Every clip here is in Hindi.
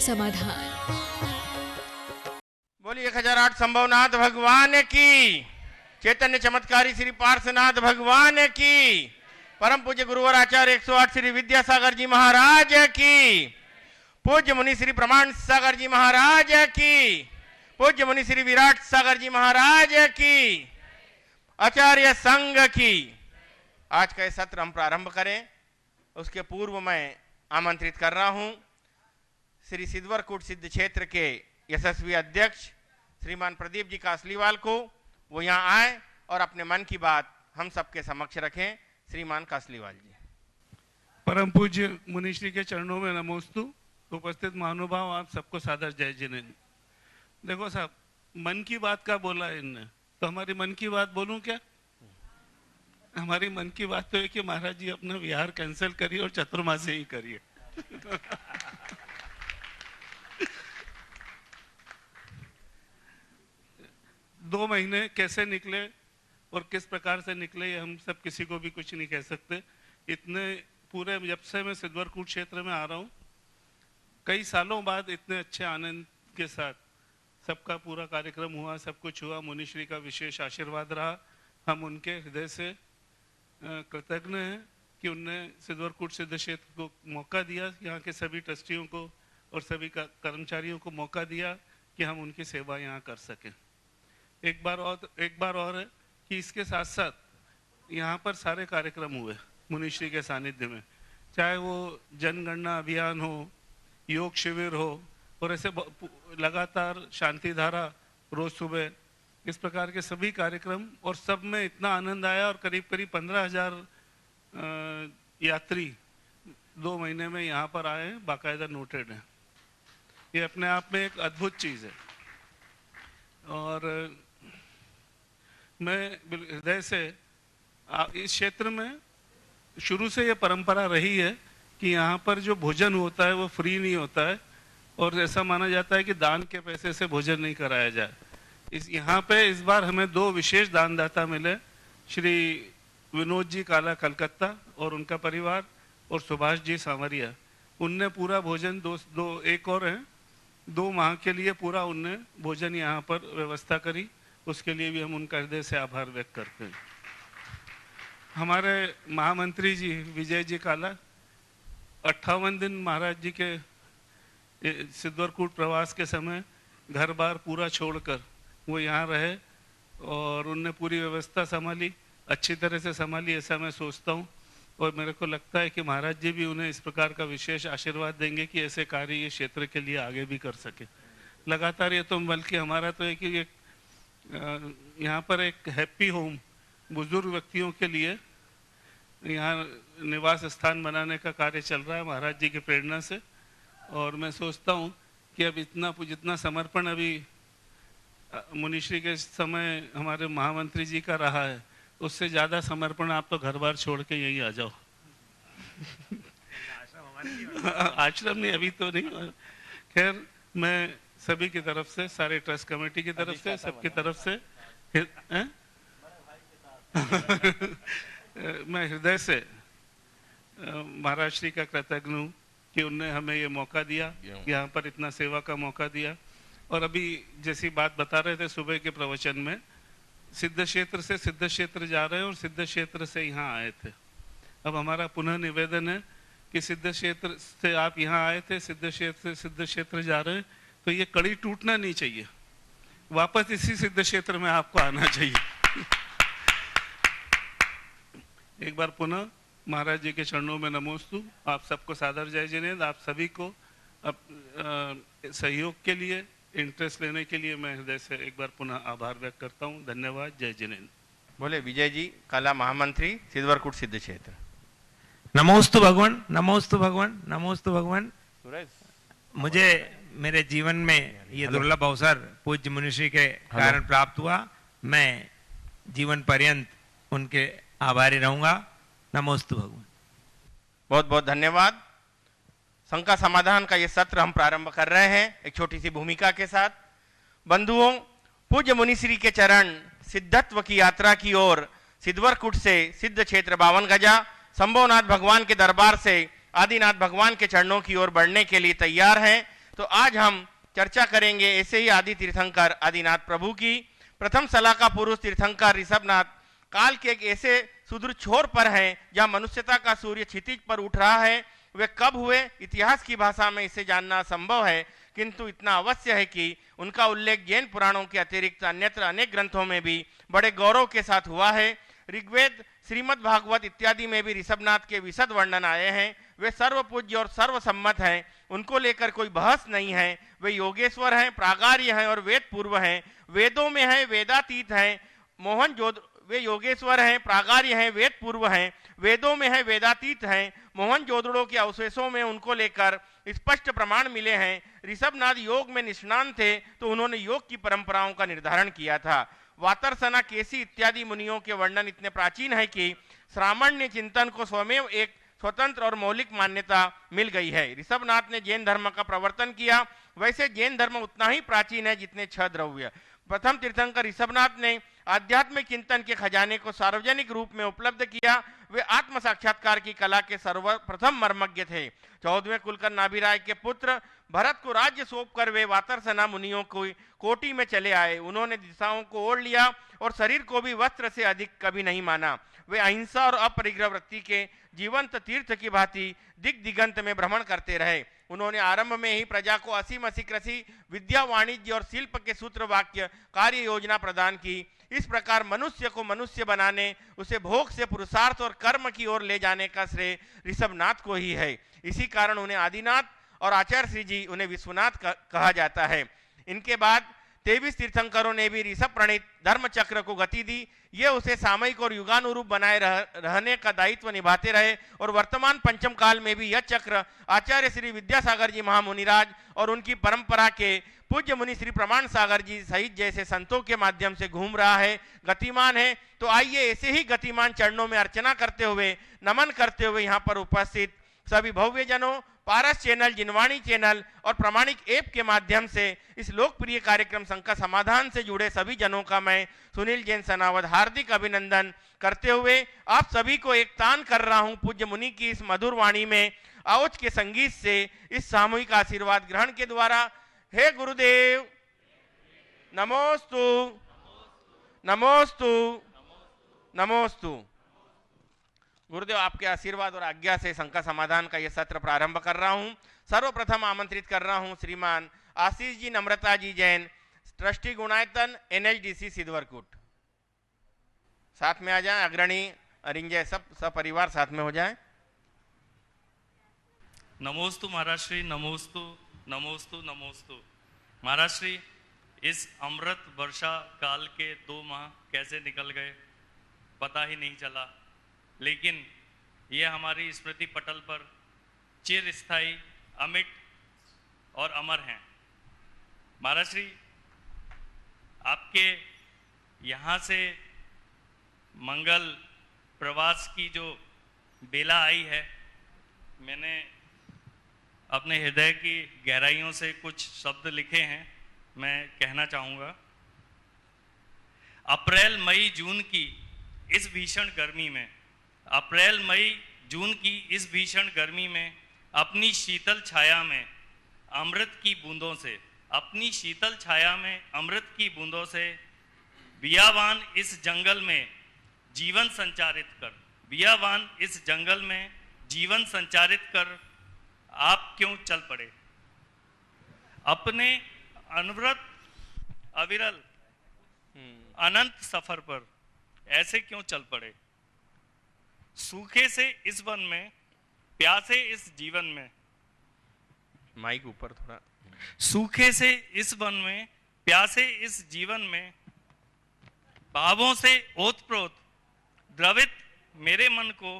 समाधान। बोलिए 1008 संभवनाथ भगवान की, चैतन्य चमत्कारी श्री पार्श्वनाथ भगवान की, परम पूज्य गुरुवर आचार्य 108 श्री विद्यासागर जी महाराज की, पूज्य मुनि श्री प्रमाण सागर जी महाराज की, पूज्य मुनि श्री विराट सागर जी महाराज की, आचार्य संघ की। आज का सत्र हम प्रारंभ करें उसके पूर्व मैं आमंत्रित कर रहा हूं श्री सिद्धवरकूट सिद्ध क्षेत्र के यशस्वी अध्यक्ष श्रीमान प्रदीप जी कासलीवाल को, वो यहाँ आए और अपने मन की बात हम सबके समक्ष रखें। श्रीमान कासलीवाल जी। परम पूज्य मुनिश्री के चरणों में नमोस्तु। उपस्थित महानुभाव, आप सबको सादर जय जिनेन्द्र। देखो साहब, मन की बात का बोला इनने, तो हमारी मन की बात बोलूं क्या? हमारी मन की बात तो है कि महाराज जी अपना विहार कैंसिल करिए और चतुर्मासी ही करिए। 2 महीने कैसे निकले और किस प्रकार से निकले ये हम सब किसी को भी कुछ नहीं कह सकते। इतने पूरे जब से मैं सिद्धवरकूट क्षेत्र में आ रहा हूँ, कई सालों बाद इतने अच्छे आनंद के साथ सबका पूरा कार्यक्रम हुआ, सब कुछ हुआ। मुनिश्री का विशेष आशीर्वाद रहा। हम उनके हृदय से कृतज्ञ हैं कि उनने सिद्धवरकूट सिद्ध क्षेत्र को मौका दिया, यहाँ के सभी ट्रस्टियों को और सभी कर्मचारियों को मौका दिया कि हम उनकी सेवा यहाँ कर सकें। एक बार और है कि इसके साथ साथ यहाँ पर सारे कार्यक्रम हुए मुनिश्री के सानिध्य में, चाहे वो जनगणना अभियान हो, योग शिविर हो, और ऐसे लगातार शांति धारा रोज सुबह, इस प्रकार के सभी कार्यक्रम, और सब में इतना आनंद आया। और करीब 15,000 यात्री 2 महीने में यहाँ पर आए हैं, बाकायदा नोटेड हैं। ये अपने आप में एक अद्भुत चीज़ है। और मैं हृदय से इस क्षेत्र में शुरू से ये परंपरा रही है कि यहाँ पर जो भोजन होता है वो फ्री नहीं होता है, और ऐसा माना जाता है कि दान के पैसे से भोजन नहीं कराया जाए। यहाँ पे इस बार हमें 2 विशेष दानदाता मिले, श्री विनोद जी काला कलकत्ता और उनका परिवार, और सुभाष जी सांवरिया। उनने पूरा भोजन एक और हैं 2 माह के लिए पूरा उनने भोजन यहाँ पर व्यवस्था करी। उसके लिए भी हम उनका हृदय से आभार व्यक्त करते हैं। हमारे महामंत्री जी विजय जी काला 58 दिन महाराज जी के सिद्धवरकूट प्रवास के समय घर बार पूरा छोड़कर वो यहाँ रहे, और उनने पूरी व्यवस्था संभाली, अच्छी तरह से संभाली, ऐसा मैं सोचता हूँ। और मेरे को लगता है कि महाराज जी भी उन्हें इस प्रकार का विशेष आशीर्वाद देंगे कि ऐसे कार्य ये क्षेत्र के लिए आगे भी कर सके लगातार। ये तो बल्कि हमारा तो है कि यहाँ पर एक हैप्पी होम बुजुर्ग व्यक्तियों के लिए यहाँ निवास स्थान बनाने का कार्य चल रहा है महाराज जी की प्रेरणा से। और मैं सोचता हूँ कि अब जितना समर्पण अभी मुनिश्री के समय हमारे महामंत्री जी का रहा है, उससे ज़्यादा समर्पण आप तो घर बार छोड़ के यहीं आ जाओ। आश्रम नहीं, अभी तो नहीं। खैर, मैं सभी की तरफ से, सारे ट्रस्ट कमेटी की तरफ से, सबकी तरफ से मैं हृदय से महाराज श्री का कृतज्ञ हूँ कि उनने हमें ये मौका दिया, यहाँ पर इतना सेवा का मौका दिया। और अभी जैसी बात बता रहे थे सुबह के प्रवचन में, सिद्ध क्षेत्र से सिद्ध क्षेत्र जा रहे हैं और सिद्ध क्षेत्र से यहाँ आए थे। अब हमारा पुनः निवेदन है कि सिद्ध क्षेत्र से आप यहाँ आए थे, सिद्ध क्षेत्र से सिद्ध क्षेत्र जा रहे हैं, तो ये कड़ी टूटना नहीं चाहिए, वापस इसी सिद्ध क्षेत्र में आपको आना चाहिए। एक बार पुनः महाराज जी के चरणों में नमोस्तु। आप सबको सादर जय जिनेन्द्र। आप सभी को सहयोग के लिए, इंटरेस्ट लेने के लिए मैं हृदय से एक बार पुनः आभार व्यक्त करता हूँ। धन्यवाद। जय जिनेन्द्र। बोले विजय जी काला महामंत्री सिद्धवरकूट सिद्ध क्षेत्र। नमोस्तु भगवान, नमोस्तु भगवान, नमोस्तु भगवान। मुझे मेरे जीवन में ये दुर्लभ अवसर पूज्य मुनिश्री के कारण प्राप्त हुआ। मैं जीवन पर्यंत उनके आभारी रहूंगा। नमोस्तु भगवान। बहुत बहुत धन्यवाद। शंका समाधान का ये सत्र हम प्रारंभ कर रहे हैं एक छोटी सी भूमिका के साथ। बंधुओं, पूज्य मुनिश्री के चरण सिद्धत्व की यात्रा की ओर सिद्धवरकूट से सिद्ध क्षेत्र 52 गजा संभवनाथ भगवान के दरबार से आदिनाथ भगवान के चरणों की ओर बढ़ने के लिए तैयार हैं। तो आज हम चर्चा करेंगे ऐसे ही आदि तीर्थंकर आदिनाथ प्रभु की। प्रथम सलाह का पुरुष तीर्थंकर ऋषभनाथ काल के एक ऐसे सुदूर छोर पर हैं जहां मनुष्यता का सूर्य क्षितिज पर उठ रहा है। वे कब हुए, इतिहास की भाषा में इसे जानना असंभव है, किंतु इतना अवश्य है कि उनका उल्लेख जैन पुराणों के अतिरिक्त अन्यत्र अनेक ग्रंथों में भी बड़े गौरव के साथ हुआ है। ऋग्वेद, श्रीमद् भागवत इत्यादि में भी ऋषभनाथ के विशद वर्णन आए हैं। वे सर्वपूज्य और सर्वसम्मत हैं, उनको लेकर कोई बहस नहीं है। वे योगेश्वर हैं, प्रागार्य हैं और वेद पूर्व हैं, वेदों में हैं, वेदातीत हैं। वे योगेश्वर हैं, प्रागार्य हैं, वेद पूर्व हैं, वेदों में हैं, वेदातीत हैं। मोहनजोदड़ो के अवशेषों में उनको लेकर स्पष्ट प्रमाण मिले हैं। ऋषभनाथ योग में निष्णात थे, तो उन्होंने योग की परंपराओं का निर्धारण किया था। वातरसना, केसी इत्यादि मुनियों के वर्णन इतने प्राचीन है कि श्रामण्य चिंतन को स्वयं एक स्वतंत्र और मौलिक मान्यता मिल गई है। ऋषभनाथ ने जैन धर्म का प्रवर्तन किया। वैसे जैन धर्म उतना ही प्राचीन है जितने 6 द्रव्य। प्रथम तीर्थंकर ऋषभनाथ ने आध्यात्मिक चिंतन के खजाने को सार्वजनिक रूप में उपलब्ध किया। वे आत्म साक्षात्कार की कला के सर्वप्रथम मर्मज्ञ थे। 14वें कुलकर नाभिराय के पुत्र भरत को राज्य सौंपकर वे वातरसना मुनियों को कोटि में चले आए। उन्होंने दिशाओं को ओढ़ लिया और शरीर को भी वस्त्र से अधिक कभी नहीं माना। वे अहिंसा और अपरिग्रह वृत्ति के जीवंत तीर्थ की भांति दिग दिगंत में भ्रमण करते रहे। उन्होंने आरंभ में ही प्रजा को असीम कृषि, विद्या, वाणिज्य और शिल्प के सूत्र वाक्य कार्य योजना प्रदान की। इस प्रकार मनुष्य को मनुष्य बनाने, उसे भोग से पुरुषार्थ और कर्म की ओर ले जाने का श्रेय ऋषभनाथ को ही है। इसी कारण उन्हें आदिनाथ और आचार्य श्री जी उन्हें विश्वनाथ कहा जाता है। इनके बाद 23 तीर्थंकरों ने भी ऋषभ प्रणीत धर्म चक्र को गति दी। ये उसे सामयिक और युगानुरूप बनाए रहने का दायित्व निभाते रहे और वर्तमान पंचम काल में भी यह चक्र आचार्य श्री विद्यासागर जी महामुनिराज और उनकी परंपरा के पूज्य मुनि श्री प्रमाण सागर जी सहित जैसे संतों के माध्यम से घूम रहा है, गतिमान है। तो आइए ऐसे ही गतिमान चरणों में अर्चना करते हुए, नमन करते हुए यहाँ पर उपस्थित सभी भव्य जनों, पारस चैनल, जिनवाणी चैनल और प्रामाणिक ऐप के माध्यम से इस लोकप्रिय कार्यक्रम संकट समाधान से जुड़े सभी जनों का मैं सुनील जैन सनावत हार्दिक अभिनंदन करते हुए आप सभी को एक तान कर रहा हूं पूज्य मुनि की इस मधुर वाणी में आओज के संगीत से इस सामूहिक आशीर्वाद ग्रहण के द्वारा। हे गुरुदेव, नमोस्तु नमोस्तु नमोस्तु। गुरुदेव, आपके आशीर्वाद और आज्ञा से संकट समाधान का यह सत्र प्रारंभ कर रहा हूं। सर्वप्रथम आमंत्रित कर रहा हूं श्रीमान आशीष जी, नम्रता जी जैन, ट्रस्टी गुणायतन, NHDC सिद्धवरकुट। साथ में आ जाएं, अग्रणी अरिंजय सब सपरिवार साथ में हो जाएं। नमोस्तु महाराज श्री, नमोस्तु नमोस्तु नमोस्तु। महाराज श्री, इस अमृत वर्षा काल के 2 माह कैसे निकल गए पता ही नहीं चला, लेकिन ये हमारी स्मृति पटल पर चिरस्थायी, अमिट और अमर हैं। महाराज श्री, आपके यहाँ से मंगल प्रवास की जो बेला आई है, मैंने अपने हृदय की गहराइयों से कुछ शब्द लिखे हैं, मैं कहना चाहूँगा। अप्रैल मई जून की इस भीषण गर्मी में, अप्रैल मई जून की इस भीषण गर्मी में अपनी शीतल छाया में अमृत की बूंदों से, अपनी शीतल छाया में अमृत की बूंदों से बियावान इस जंगल में जीवन संचारित कर, बियावान इस जंगल में जीवन संचारित कर आप क्यों चल पड़े? अपने अनवरत अविरल अनंत सफर पर ऐसे क्यों चल पड़े? सूखे से इस वन में, प्यासे इस जीवन में, माइक ऊपर थोड़ा, सूखे से इस वन में, प्यासे इस जीवन में, भावों से ओतप्रोत द्रवित मेरे मन को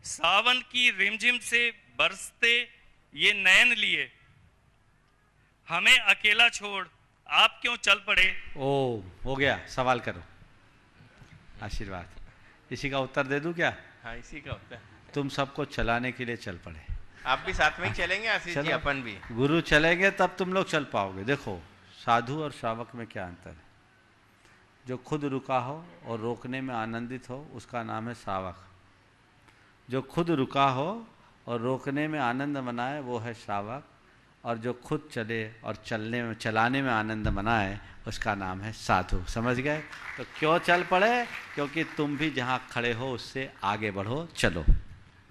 सावन की रिमझिम से बरसते ये नयन लिए हमें अकेला छोड़ आप क्यों चल पड़े? ओ, हो गया, सवाल करो। आशीर्वाद इसी का उत्तर दे दूं क्या? हाँ, इसी का उत्तर। तुम सबको चलाने के लिए चल पड़े। आप भी साथ में ही चलेंगे आशीष जी? अपन भी गुरु चलेंगे तब तुम लोग चल पाओगे। देखो, साधु और श्रावक में क्या अंतर है? जो खुद रुका हो और रोकने में आनंदित हो उसका नाम है श्रावक। जो खुद रुका हो और रोकने में आनंद मनाए वो है श्रावक। और जो खुद चले और चलाने में आनंद मनाए, उसका नाम है साधु। समझ गए? तो क्यों चल पड़े? क्योंकि तुम भी जहाँ खड़े हो उससे आगे बढ़ो, चलो।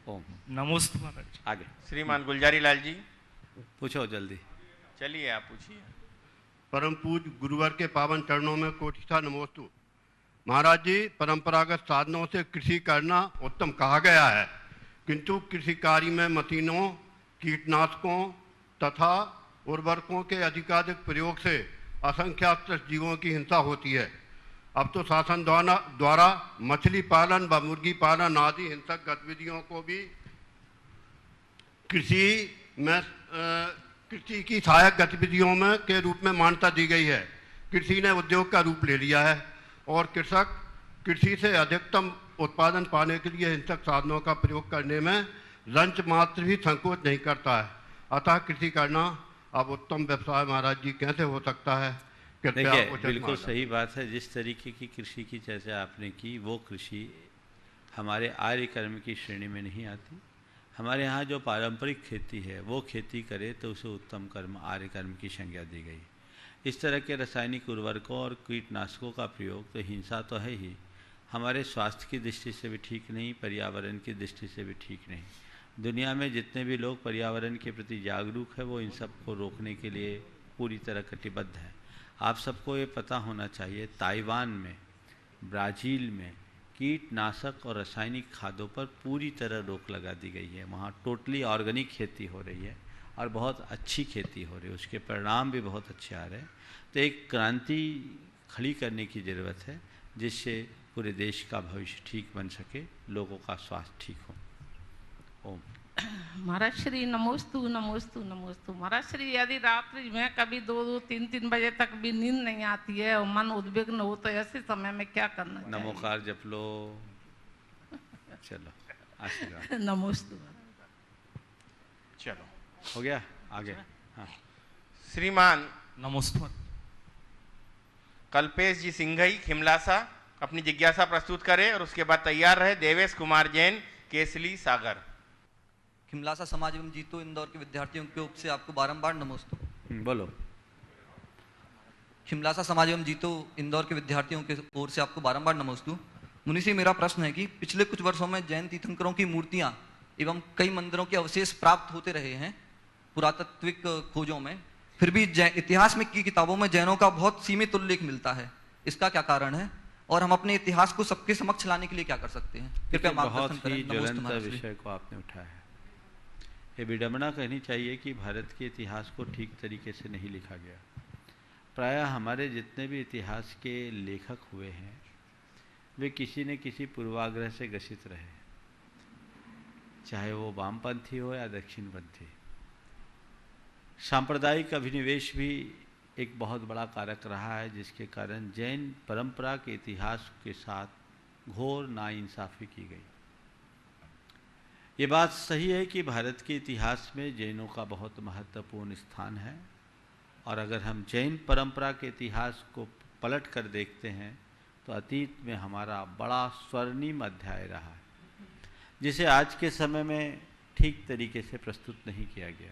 ओम। नमोस्तु महाराज। आगे श्रीमान गुलजारी लाल जी, पूछो जल्दी। चलिए आप पूछिए। परम पूज्य गुरुवर के पावन चरणों में कोटिशा नमोस्तु। महाराज जी, परंपरागत साधनों से कृषि करना उत्तम कहा गया है, किंतु कृषि कार्य में मशीनों, कीटनाशकों तथा उर्वरकों के अधिकाधिक प्रयोग से असंख्यात जीवों की हिंसा होती है। अब तो शासन द्वारा मछली पालन व मुर्गी पालन आदि हिंसक गतिविधियों को भी कृषि की सहायक गतिविधियों में के रूप में मान्यता दी गई है। कृषि ने उद्योग का रूप ले लिया है और कृषक कृषि से अधिकतम उत्पादन पाने के लिए हिंसक साधनों का प्रयोग करने में रंच मात्र भी संकोच नहीं करता है। अतः कृषि करना अब उत्तम व्यवसाय महाराज जी कैसे हो सकता है? देखिए, बिल्कुल सही बात है। जिस तरीके की कृषि की चर्चा आपने की, वो कृषि हमारे आर्य कर्म की श्रेणी में नहीं आती। हमारे यहाँ जो पारंपरिक खेती है वो खेती करे तो उसे उत्तम कर्म, आर्य कर्म की संज्ञा दी गई। इस तरह के रासायनिक उर्वरकों और कीटनाशकों का प्रयोग तो हिंसा तो है ही, हमारे स्वास्थ्य की दृष्टि से भी ठीक नहीं, पर्यावरण की दृष्टि से भी ठीक नहीं। दुनिया में जितने भी लोग पर्यावरण के प्रति जागरूक है वो इन सब को रोकने के लिए पूरी तरह कटिबद्ध है। आप सबको ये पता होना चाहिए, ताइवान में, ब्राज़ील में कीटनाशक और रासायनिक खादों पर पूरी तरह रोक लगा दी गई है। वहाँ टोटली ऑर्गेनिक खेती हो रही है और बहुत अच्छी खेती हो रही है, उसके परिणाम भी बहुत अच्छे आ रहे हैं। तो एक क्रांति खड़ी करने की ज़रूरत है जिससे पूरे देश का भविष्य ठीक बन सके, लोगों का स्वास्थ्य ठीक हो। ओम। महाराज श्री नमोस्तु नमोस्तु नमोस्तु। महाराज श्री, यदि रात्रि में कभी 2-2, 3-3 बजे तक भी नींद नहीं आती है और मन उद्विग्न हो तो ऐसे समय में क्या करना चाहिए? नमोकार जप लो, चलो आशीर्वाद। नमोस्तु। चलो हो गया, आगे। हाँ श्रीमान नमोस्तु। कल्पेश जी सिंघई खिमलासा अपनी जिज्ञासा प्रस्तुत करें और उसके बाद तैयार रहे देवेश कुमार जैन, केसली सागर। खिमलासा समाज एवं जीतो इंदौर के विद्यार्थियों के ओर से आपको बारंबार नमोस्तु। बोलो। खिमलासा समाज एवं जीतो इंदौर के विद्यार्थियों के ओर से आपको बारंबार नमोस्तु। मुनि से मेरा प्रश्न है कि पिछले कुछ वर्षों में जैन तीर्थंकरों की मूर्तियां एवं कई मंदिरों के अवशेष प्राप्त होते रहे हैं पुरातात्विक खोजों में, फिर भी इतिहास में की किताबों में जैनों का बहुत सीमित उल्लेख मिलता है। इसका क्या कारण है और हम अपने इतिहास को सबके समक्ष लाने के लिए क्या कर सकते हैं? कृपया मार्गदर्शन करें। बहुत ही ज्वलंत विषय को आपने उठाया है। ये विडंबना कहनी चाहिए कि भारत के इतिहास को ठीक तरीके से नहीं लिखा गया। प्रायः हमारे जितने भी इतिहास के लेखक हुए हैं वे किसी न किसी पूर्वाग्रह से ग्रसित रहे, चाहे वो वामपंथी हो या दक्षिणपंथी। सांप्रदायिक अभिनिवेश भी एक बहुत बड़ा कारक रहा है जिसके कारण जैन परंपरा के इतिहास के साथ घोर नाइंसाफी की गई। ये बात सही है कि भारत के इतिहास में जैनों का बहुत महत्वपूर्ण स्थान है और अगर हम जैन परंपरा के इतिहास को पलट कर देखते हैं तो अतीत में हमारा बड़ा स्वर्णिम अध्याय रहा है जिसे आज के समय में ठीक तरीके से प्रस्तुत नहीं किया गया।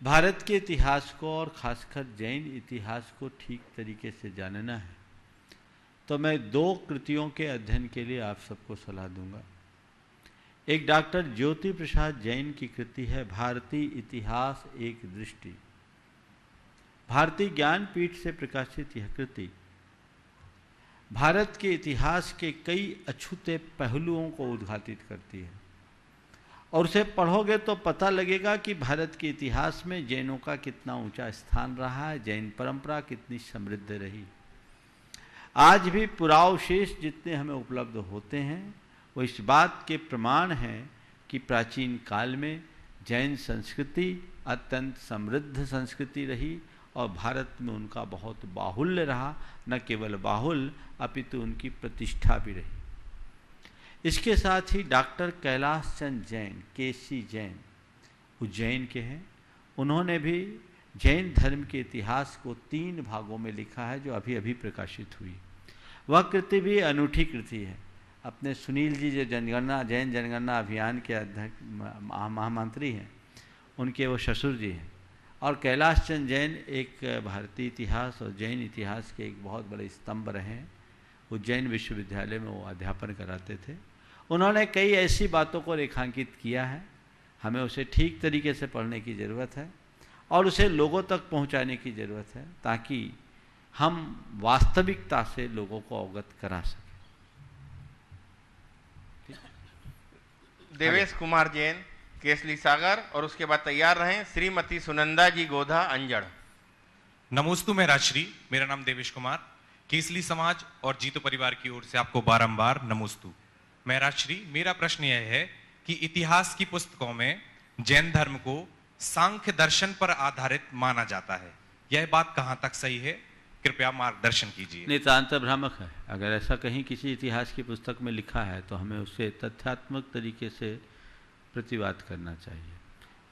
भारत के इतिहास को और खासकर जैन इतिहास को ठीक तरीके से जानना है तो मैं 2 कृतियों के अध्ययन के लिए आप सबको सलाह दूंगा। एक डॉक्टर ज्योति प्रसाद जैन की कृति है भारतीय इतिहास एक दृष्टि। भारतीय ज्ञानपीठ से प्रकाशित यह कृति भारत के इतिहास के कई अछूते पहलुओं को उद्घाटित करती है और उसे पढ़ोगे तो पता लगेगा कि भारत के इतिहास में जैनों का कितना ऊंचा स्थान रहा है, जैन परंपरा कितनी समृद्ध रही। आज भी पुरावशेष जितने हमें उपलब्ध होते हैं वो इस बात के प्रमाण हैं कि प्राचीन काल में जैन संस्कृति अत्यंत समृद्ध संस्कृति रही और भारत में उनका बहुत बाहुल्य रहा। न केवल बाहुल्य अपितु उनकी प्रतिष्ठा भी रही। इसके साथ ही डॉक्टर कैलाश चंद जैन, केसी जैन, उज्जैन के हैं, उन्होंने भी जैन धर्म के इतिहास को 3 भागों में लिखा है जो अभी अभी प्रकाशित हुई। वह कृति भी अनूठी कृति है। अपने सुनील जी जो जैन जनगणना अभियान के अध्यक्ष महामंत्री हैं, उनके वो ससुर जी हैं, और कैलाश चंद जैन एक भारतीय इतिहास और जैन इतिहास के एक बहुत बड़े स्तंभ रहे हैं। उज्जैन विश्वविद्यालय में वो अध्यापन कराते थे। उन्होंने कई ऐसी बातों को रेखांकित किया है, हमें उसे ठीक तरीके से पढ़ने की ज़रूरत है और उसे लोगों तक पहुंचाने की ज़रूरत है ताकि हम वास्तविकता से लोगों को अवगत करा सकें। देवेश कुमार जैन, केसली सागर, और उसके बाद तैयार रहें श्रीमती सुनंदा जी गोधा अंजड़। नमोस्तु मैं राजश्री, मेरा नाम देवेश कुमार, केसली समाज और जीतो परिवार की ओर से आपको बारंबार नमोस्तु। मैं राजश्री, मेरा प्रश्न यह है कि इतिहास की पुस्तकों में जैन धर्म को सांख्य दर्शन पर आधारित माना जाता है, यह बात कहां तक सही है? कृपया मार्गदर्शन कीजिए। नितांत भ्रामक है। अगर ऐसा कहीं किसी इतिहास की पुस्तक में लिखा है तो हमें उसे तथ्यात्मक तरीके से प्रतिवाद करना चाहिए।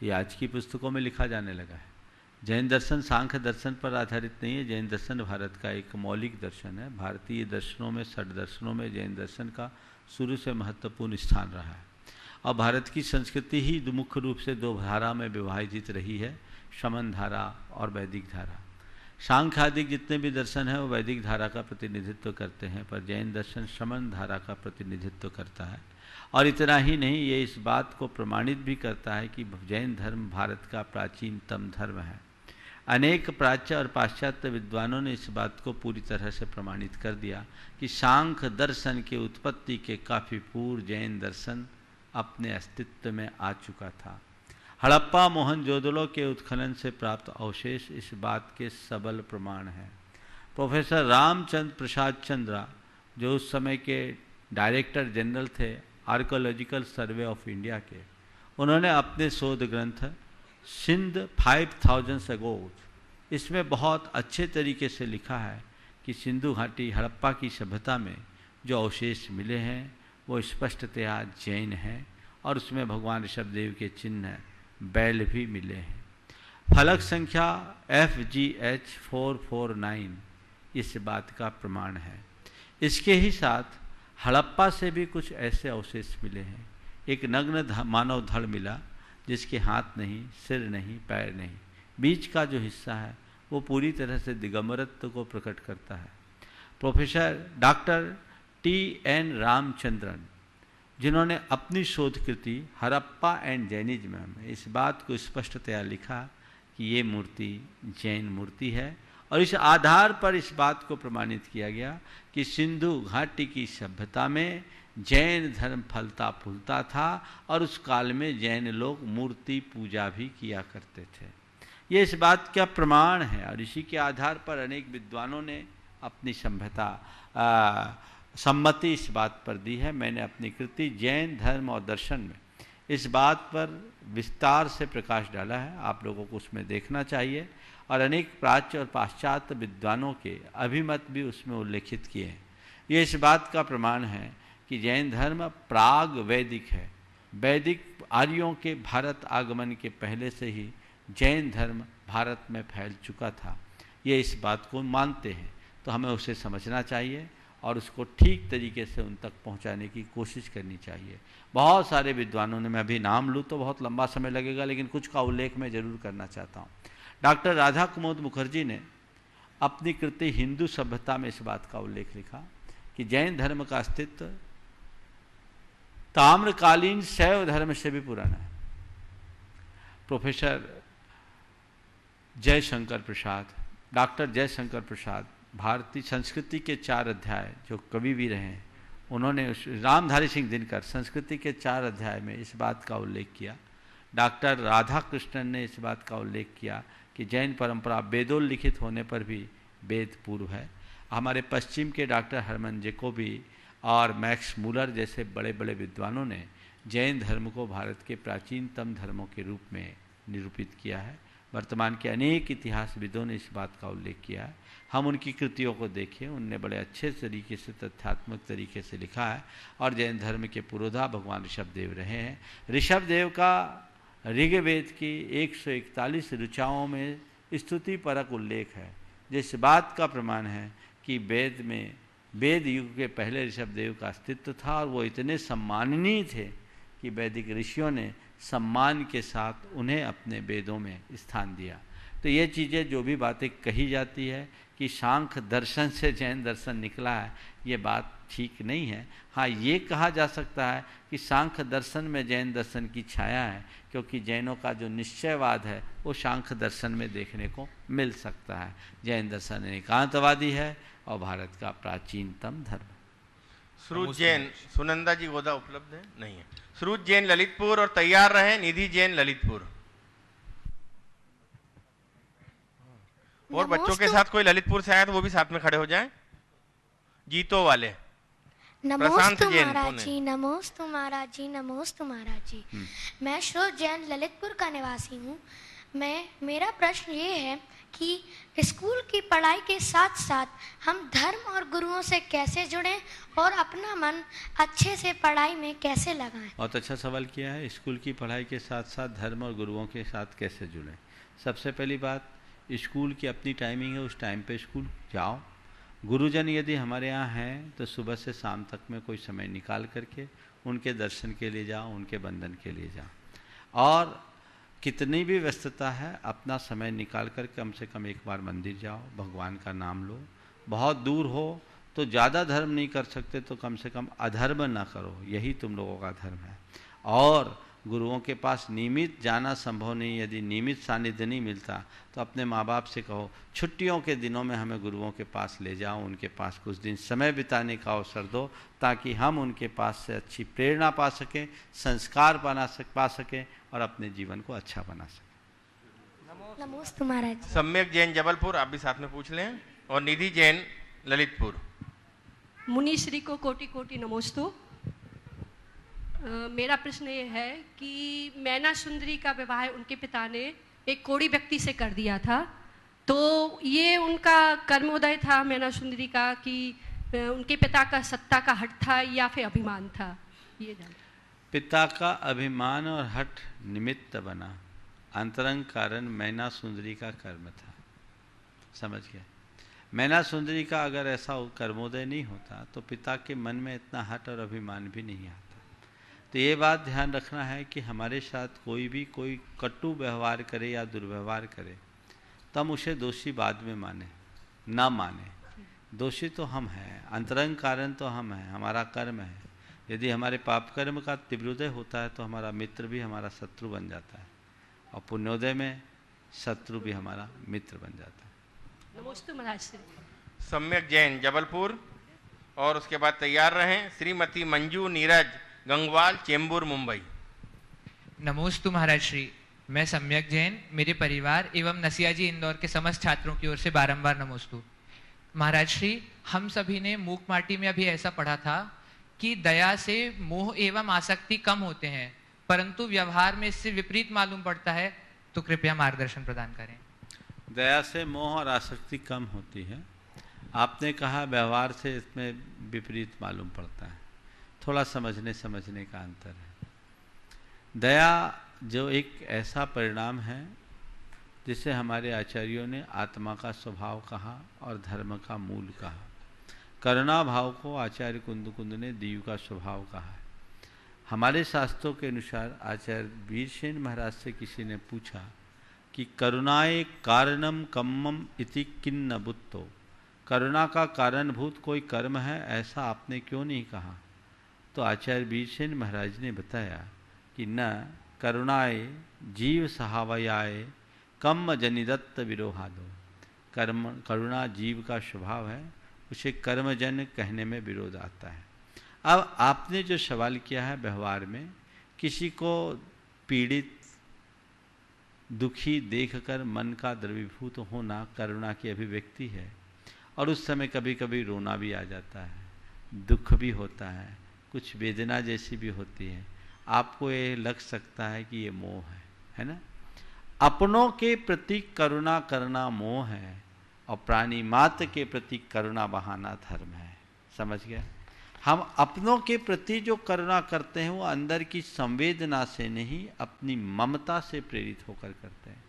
ये आज की पुस्तकों में लिखा जाने लगा है। जैन दर्शन सांख्य दर्शन पर आधारित नहीं है। जैन दर्शन भारत का एक मौलिक दर्शन है। भारतीय दर्शनों में, षट दर्शनों में जैन दर्शन का शुरू से महत्वपूर्ण स्थान रहा है और भारत की संस्कृति ही मुख्य रूप से दो धारा में विभाजित रही है, शमन धारा और वैदिक धारा। सांख्य आदि जितने भी दर्शन हैं वो वैदिक धारा का प्रतिनिधित्व करते हैं, पर जैन दर्शन शमन धारा का प्रतिनिधित्व करता है। और इतना ही नहीं, ये इस बात को प्रमाणित भी करता है कि जैन धर्म भारत का प्राचीनतम धर्म है। अनेक प्राच्य और पाश्चात्य विद्वानों ने इस बात को पूरी तरह से प्रमाणित कर दिया कि सांख्य दर्शन के उत्पत्ति के काफ़ी पूर्व जैन दर्शन अपने अस्तित्व में आ चुका था। हड़प्पा मोहनजोदड़ो के उत्खनन से प्राप्त अवशेष इस बात के सबल प्रमाण हैं। प्रोफेसर रामचंद्र प्रसाद चंद्रा, जो उस समय के डायरेक्टर जनरल थे आर्कोलॉजिकल सर्वे ऑफ इंडिया के, उन्होंने अपने शोध ग्रंथ सिंध 5000 अगो, इसमें बहुत अच्छे तरीके से लिखा है कि सिंधु घाटी हड़प्पा की सभ्यता में जो अवशेष मिले हैं वो स्पष्टतया जैन हैं और उसमें भगवान ऋषभदेव के चिन्ह बैल भी मिले हैं। फलक संख्या FGH 449 इस बात का प्रमाण है। इसके ही साथ हड़प्पा से भी कुछ ऐसे अवशेष मिले हैं। एक नग्न मानव धड़ मिला जिसके हाथ नहीं, सिर नहीं, पैर नहीं, बीच का जो हिस्सा है वो पूरी तरह से दिगंबरत्व को प्रकट करता है। प्रोफेसर डॉक्टर TN रामचंद्रन, जिन्होंने अपनी शोध कृति हड़प्पा एंड जैनिज्म में इस बात को स्पष्टतया लिखा कि ये मूर्ति जैन मूर्ति है और इस आधार पर इस बात को प्रमाणित किया गया कि सिंधु घाटी की सभ्यता में जैन धर्म फलता फूलता था और उस काल में जैन लोग मूर्ति पूजा भी किया करते थे। ये इस बात का प्रमाण है और इसी के आधार पर अनेक विद्वानों ने अपनी सम्मति इस बात पर दी है। मैंने अपनी कृति जैन धर्म और दर्शन में इस बात पर विस्तार से प्रकाश डाला है, आप लोगों को उसमें देखना चाहिए और अनेक प्राच्य और पाश्चात्य विद्वानों के अभिमत भी उसमें उल्लेखित किए हैं। ये इस बात का प्रमाण है कि जैन धर्म प्राग वैदिक है। वैदिक आर्यों के भारत आगमन के पहले से ही जैन धर्म भारत में फैल चुका था। ये इस बात को मानते हैं, तो हमें उसे समझना चाहिए और उसको ठीक तरीके से उन तक पहुंचाने की कोशिश करनी चाहिए। बहुत सारे विद्वानों ने, मैं अभी नाम लूँ तो बहुत लंबा समय लगेगा, लेकिन कुछ का उल्लेख मैं जरूर करना चाहता हूँ। डॉक्टर राधा कुमोद मुखर्जी ने अपनी कृति हिंदू सभ्यता में इस बात का उल्लेख लिखा कि जैन धर्म का अस्तित्व ताम्रकालीन शैव धर्म से भी पुराना है। प्रोफेसर जयशंकर प्रसाद, डॉक्टर जयशंकर प्रसाद, भारतीय संस्कृति के 4 अध्याय जो कवि भी रहे हैं, उन्होंने रामधारी सिंह दिनकर संस्कृति के 4 अध्याय में इस बात का उल्लेख किया। डॉक्टर राधा कृष्णन ने इस बात का उल्लेख किया कि जैन परंपरा वेदोल्लिखित होने पर भी वेद पूर्व है। हमारे पश्चिम के डॉक्टर हरमन जैकोबी और मैक्स मूलर जैसे बड़े बड़े विद्वानों ने जैन धर्म को भारत के प्राचीनतम धर्मों के रूप में निरूपित किया है। वर्तमान के अनेक इतिहासविदों ने इस बात का उल्लेख किया है। हम उनकी कृतियों को देखें, उनने बड़े अच्छे तरीके से तथ्यात्मक तरीके से लिखा है और जैन धर्म के पुरोधा भगवान ऋषभदेव रहे हैं। ऋषभदेव का ऋग्वेद की 141 ऋचाओं में स्तुति परक उल्लेख है, जिस बात का प्रमाण है कि वेद युग के पहले ऋषभदेव का अस्तित्व था और वो इतने सम्माननीय थे कि वैदिक ऋषियों ने सम्मान के साथ उन्हें अपने वेदों में स्थान दिया। तो ये चीज़ें जो भी बातें कही जाती है कि सांख्य दर्शन से जैन दर्शन निकला है, ये बात ठीक नहीं है। हाँ, ये कहा जा सकता है कि सांख्य दर्शन में जैन दर्शन की छाया है, क्योंकि जैनों का जो निश्चयवाद है वो सांख्य दर्शन में देखने को मिल सकता है। जैन दर्शन एकांतवादी है और भारत का प्राचीनतम धर्म। श्रुत जैन सुनंदा जी गोदा उपलब्ध है? नहीं है। श्रुत जैन ललितपुर और तैयार रहे निधि जैन ललितपुर। और बच्चों के साथ कोई ललितपुर से आया तो वो भी साथ में खड़े हो जाएं। जीतो वाले नमोस्तु महाराज जी, नमोस्तु महाराज जी, नमोस्तु महाराज जी। मैं श्रुत जैन ललितपुर का निवासी हूँ। मेरा प्रश्न ये है कि स्कूल की पढ़ाई के साथ साथ हम धर्म और गुरुओं से कैसे जुड़ें और अपना मन अच्छे से पढ़ाई में कैसे लगाएं। बहुत अच्छा सवाल किया है। स्कूल की पढ़ाई के साथ साथ धर्म और गुरुओं के साथ कैसे जुड़ें। सबसे पहली बात, स्कूल की अपनी टाइमिंग है, उस टाइम पे स्कूल जाओ। गुरुजन यदि हमारे यहाँ हैं तो सुबह से शाम तक में कोई समय निकाल करके उनके दर्शन के लिए जाओ, उनके बंधन के लिए जाओ। और कितनी भी व्यस्तता है, अपना समय निकाल कर कम से कम एक बार मंदिर जाओ, भगवान का नाम लो। बहुत दूर हो तो ज़्यादा धर्म नहीं कर सकते तो कम से कम अधर्म ना करो, यही तुम लोगों का धर्म है। और गुरुओं के पास नियमित जाना संभव नहीं, यदि नियमित सानिध्य नहीं मिलता तो अपने माँ बाप से कहो छुट्टियों के दिनों में हमें गुरुओं के पास ले जाओ, उनके पास कुछ दिन समय बिताने का अवसर दो, ताकि हम उनके पास से अच्छी प्रेरणा पा सकें, संस्कार पा सकें और अपने जीवन को अच्छा बना सकें। नमोस्तु महाराज। सम्यक जैन जबलपुर, आप भी साथ में पूछ लें। और निधि जैन ललितपुर। मुनि श्री को कोटि कोटि नमोस्तु। मेरा प्रश्न ये है कि मैना सुंदरी का विवाह उनके पिता ने एक कोढ़ी व्यक्ति से कर दिया था, तो ये उनका कर्मोदय था मैना सुंदरी का कि उनके पिता का सत्ता का हट था या फिर अभिमान था, ये जान। पिता का अभिमान और हट निमित्त बना, अंतरंग कारण मैना सुंदरी का कर्म था। समझ गए? मैना सुंदरी का अगर ऐसा कर्मोदय नहीं होता तो पिता के मन में इतना हट और अभिमान भी नहीं आता। तो ये बात ध्यान रखना है कि हमारे साथ कोई कटु व्यवहार करे या दुर्व्यवहार करे तो हम उसे दोषी बाद में माने, ना माने। दोषी तो हम हैं, अंतरंग कारण तो हम हैं, हमारा कर्म है। यदि हमारे पाप कर्म का तीव्रोदय होता है तो हमारा मित्र भी हमारा शत्रु बन जाता है, और पुण्योदय में शत्रु भी हमारा मित्र बन जाता है। नमस्ते महाराज। सम्यक जैन जबलपुर। और उसके बाद तैयार रहें श्रीमती मंजू नीरज गंगवाल, चेंबूर, मुंबई। नमोस्तु महाराज श्री। मैं सम्यक जैन, मेरे परिवार एवं नसिया जी इंदौर के समस्त छात्रों की ओर से बारंबार नमोस्तु। महाराज श्री, हम सभी ने मूक माटी में अभी ऐसा पढ़ा था कि दया से मोह एवं आसक्ति कम होते हैं, परंतु व्यवहार में इससे विपरीत मालूम पड़ता है, तो कृपया मार्गदर्शन प्रदान करें। दया से मोह और आसक्ति कम होती है, आपने कहा व्यवहार से इसमें विपरीत मालूम पड़ता है। थोड़ा समझने का अंतर है। दया जो एक ऐसा परिणाम है जिसे हमारे आचार्यों ने आत्मा का स्वभाव कहा और धर्म का मूल कहा। करुणा भाव को आचार्य कुंद ने दीव का स्वभाव कहा है। हमारे शास्त्रों के अनुसार आचार्य वीरसेन महाराज से किसी ने पूछा कि करुणाए कारणम कम्मम इति किन्न बुद्धो, करुणा का कारणभूत कोई कर्म है ऐसा आपने क्यों नहीं कहा? तो आचार्य वीरसेन महाराज ने बताया कि न करुणाए जीव सहावयाए कम्म जनिदत्त विरोहादो, करुणा जीव का स्वभाव है, उसे कर्मजन्य कहने में विरोध आता है। अब आपने जो सवाल किया है व्यवहार में, किसी को पीड़ित दुखी देखकर मन का द्रवीभूत होना करुणा की अभिव्यक्ति है, और उस समय कभी कभी रोना भी आ जाता है, दुख भी होता है, कुछ वेदना जैसी भी होती है। आपको ये लग सकता है कि ये मोह है ना? अपनों के प्रति करुणा करना मोह है और प्राणी मात्र के प्रति करुणा बहाना धर्म है। समझ गए? हम अपनों के प्रति जो करुणा करते हैं वो अंदर की संवेदना से नहीं, अपनी ममता से प्रेरित होकर करते हैं।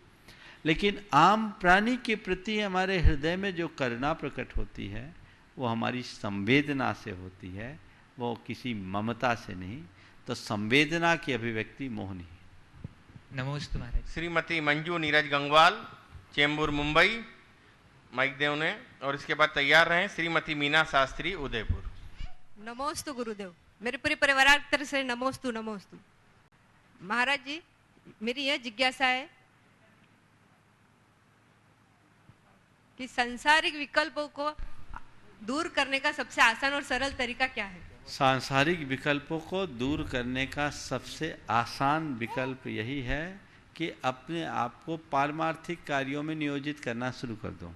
लेकिन आम प्राणी के प्रति हमारे हृदय में जो करुणा प्रकट होती है वो हमारी संवेदना से होती है, वो किसी ममता से नहीं। तो संवेदना की अभिव्यक्ति मोह नहीं। नमोस्तु महाराज। श्रीमती मंजू नीरज गंगवाल, चेंबूर मुंबई, माइक दे उन्हें। और इसके बाद तैयार रहें श्रीमती मीना शास्त्री उदयपुर। नमोस्तु गुरुदेव, मेरे पूरे परिवार की तरफ से नमोस्तु नमोस्तु। महाराज जी, मेरी यह जिज्ञासा है कि सांसारिक विकल्पों को दूर करने का सबसे आसान और सरल तरीका क्या है? सांसारिक विकल्पों को दूर करने का सबसे आसान विकल्प यही है कि अपने आप को पारमार्थिक कार्यों में नियोजित करना शुरू कर दो।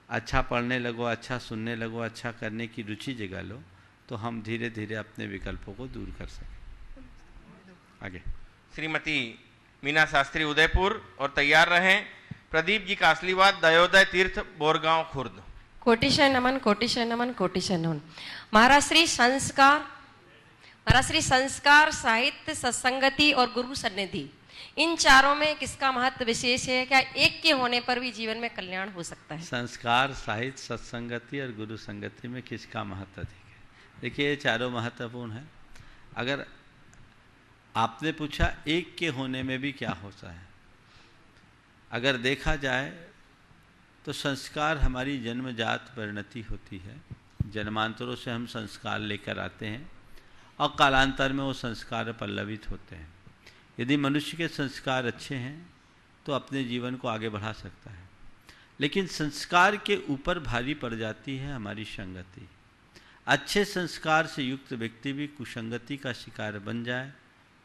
अच्छा पढ़ने लगो, अच्छा सुनने लगो, अच्छा करने की रुचि जगा लो, तो हम धीरे धीरे अपने विकल्पों को दूर कर सकें। आगे श्रीमती मीना शास्त्री उदयपुर। और तैयार रहें प्रदीप जी का आशीर्वाद, दयोदय तीर्थ, बोरगांव, खुर्द। कोटिशय नमन, कोटिशय नमन, कोटिशय नमन। महाराज श्री संस्कार, साहित्य, सत्संगति और गुरु सन्निधि, इन चारों में किसका महत्व विशेष है? क्या एक के होने पर भी जीवन में कल्याण हो सकता है? संस्कार, साहित्य, सत्संगति और गुरु संगति में किसका महत्व अधिक है? देखिए, ये चारों महत्वपूर्ण है। अगर आपने पूछा एक के होने में भी क्या होता है, अगर देखा जाए तो संस्कार हमारी जन्मजात परिणति होती है। जन्मांतरों से हम संस्कार लेकर आते हैं और कालांतर में वो संस्कार पल्लवित होते हैं। यदि मनुष्य के संस्कार अच्छे हैं तो अपने जीवन को आगे बढ़ा सकता है, लेकिन संस्कार के ऊपर भारी पड़ जाती है हमारी संगति। अच्छे संस्कार से युक्त व्यक्ति भी कुसंगति का शिकार बन जाए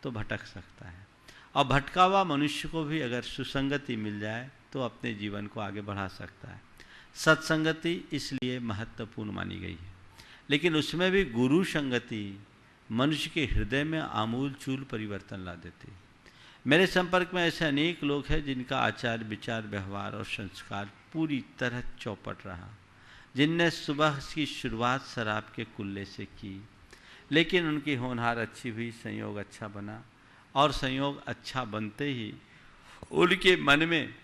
तो भटक सकता है, और भटका हुआ मनुष्य को भी अगर सुसंगति मिल जाए तो अपने जीवन को आगे बढ़ा सकता है। सत्संगति इसलिए महत्वपूर्ण मानी गई है, लेकिन उसमें भी गुरु संगति मनुष्य के हृदय में आमूल चूल परिवर्तन ला देती है। मेरे संपर्क में ऐसे अनेक लोग हैं जिनका आचार, विचार, व्यवहार और संस्कार पूरी तरह चौपट रहा, जिनने सुबह की शुरुआत शराब के कुल्ले से की, लेकिन उनकी होनहार अच्छी हुई, संयोग अच्छा बना, और संयोग अच्छा बनते ही उनके मन में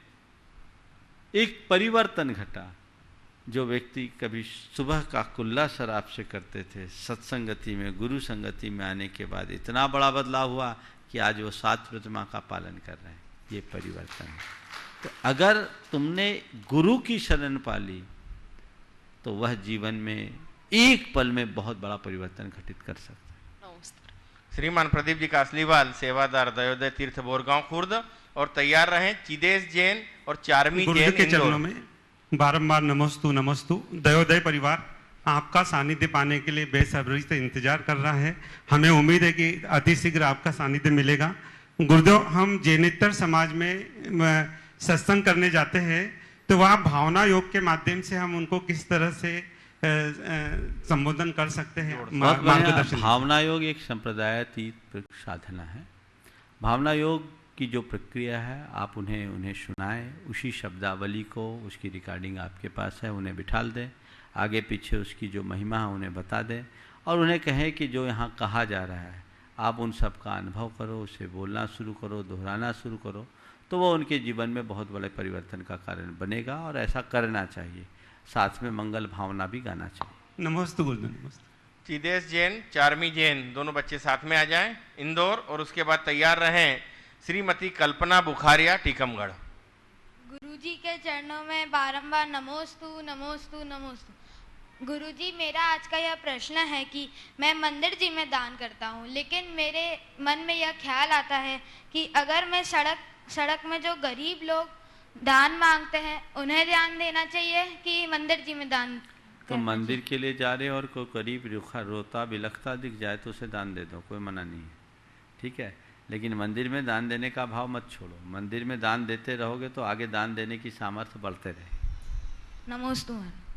एक परिवर्तन घटा। जो व्यक्ति कभी सुबह का कुल्ला शराब से करते थे, सत्संगति में, गुरु संगति में आने के बाद इतना बड़ा बदलाव हुआ कि आज वो 7 प्रतिमा का पालन कर रहे हैं। ये परिवर्तन है। तो अगर तुमने गुरु की शरण पाली तो वह जीवन में एक पल में बहुत बड़ा परिवर्तन घटित कर सकता है। श्रीमान प्रदीप जी का आशीर्वाद, सेवादार, दयोदय तीर्थ, बोरगांव, खुर्द। और तैयार रहें चिदेश जैन और चारमी जैन, के चरणों में बारंबार नमोस्तु नमोस्तु। दयोदय परिवार आपका सानिध्य पाने के लिए बेसब्री से इंतजार कर रहा है। हमें उम्मीद है कि अति शीघ्र आपका सानिध्य मिलेगा। गुरुदेव, हम जैनेतर समाज में सत्संग करने जाते हैं तो वहाँ भावना योग के माध्यम से हम उनको किस तरह से संबोधन कर सकते हैं? मार्गदर्शन। भावना योग एक संप्रदायातीत साधना है। भावना योग की जो प्रक्रिया है आप उन्हें सुनाएं, उसी शब्दावली को, उसकी रिकॉर्डिंग आपके पास है, उन्हें बिठाल दें, आगे पीछे उसकी जो महिमा है उन्हें बता दें, और उन्हें कहें कि जो यहाँ कहा जा रहा है आप उन सब का अनुभव करो, उसे बोलना शुरू करो, दोहराना शुरू करो, तो वो उनके जीवन में बहुत बड़े परिवर्तन का कारण बनेगा। और ऐसा करना चाहिए, साथ में मंगल भावना भी गाना चाहिए। नमस्ते गुरुदेव। नमस्ते। चिदेश जैन, चारमी जैन, दोनों बच्चे साथ में आ जाएं, इंदौर। और उसके बाद तैयार रहें श्रीमती कल्पना बुखारिया, टीकमगढ़। गुरुजी के चरणों में बारंबार नमोस्तु नमोस्तु नमोस्तु। गुरुजी, मेरा आज का यह प्रश्न है कि मैं मंदिर जी में दान करता हूँ, लेकिन मेरे मन में यह ख्याल आता है कि अगर मैं सड़क में जो गरीब लोग दान मांगते हैं उन्हें ध्यान देना चाहिए कि मंदिर जी में दान? तो मंदिर के लिए जा रहे और कोई गरीब रोता बिलखता दिख जाए तो उसे दान दे दो, कोई मना नहीं है, ठीक है। लेकिन मंदिर में दान देने का भाव मत छोड़ो। मंदिर में दान देते रहोगे तो आगे दान देने की सामर्थ्य बढ़ते रहे। नमोस्तु।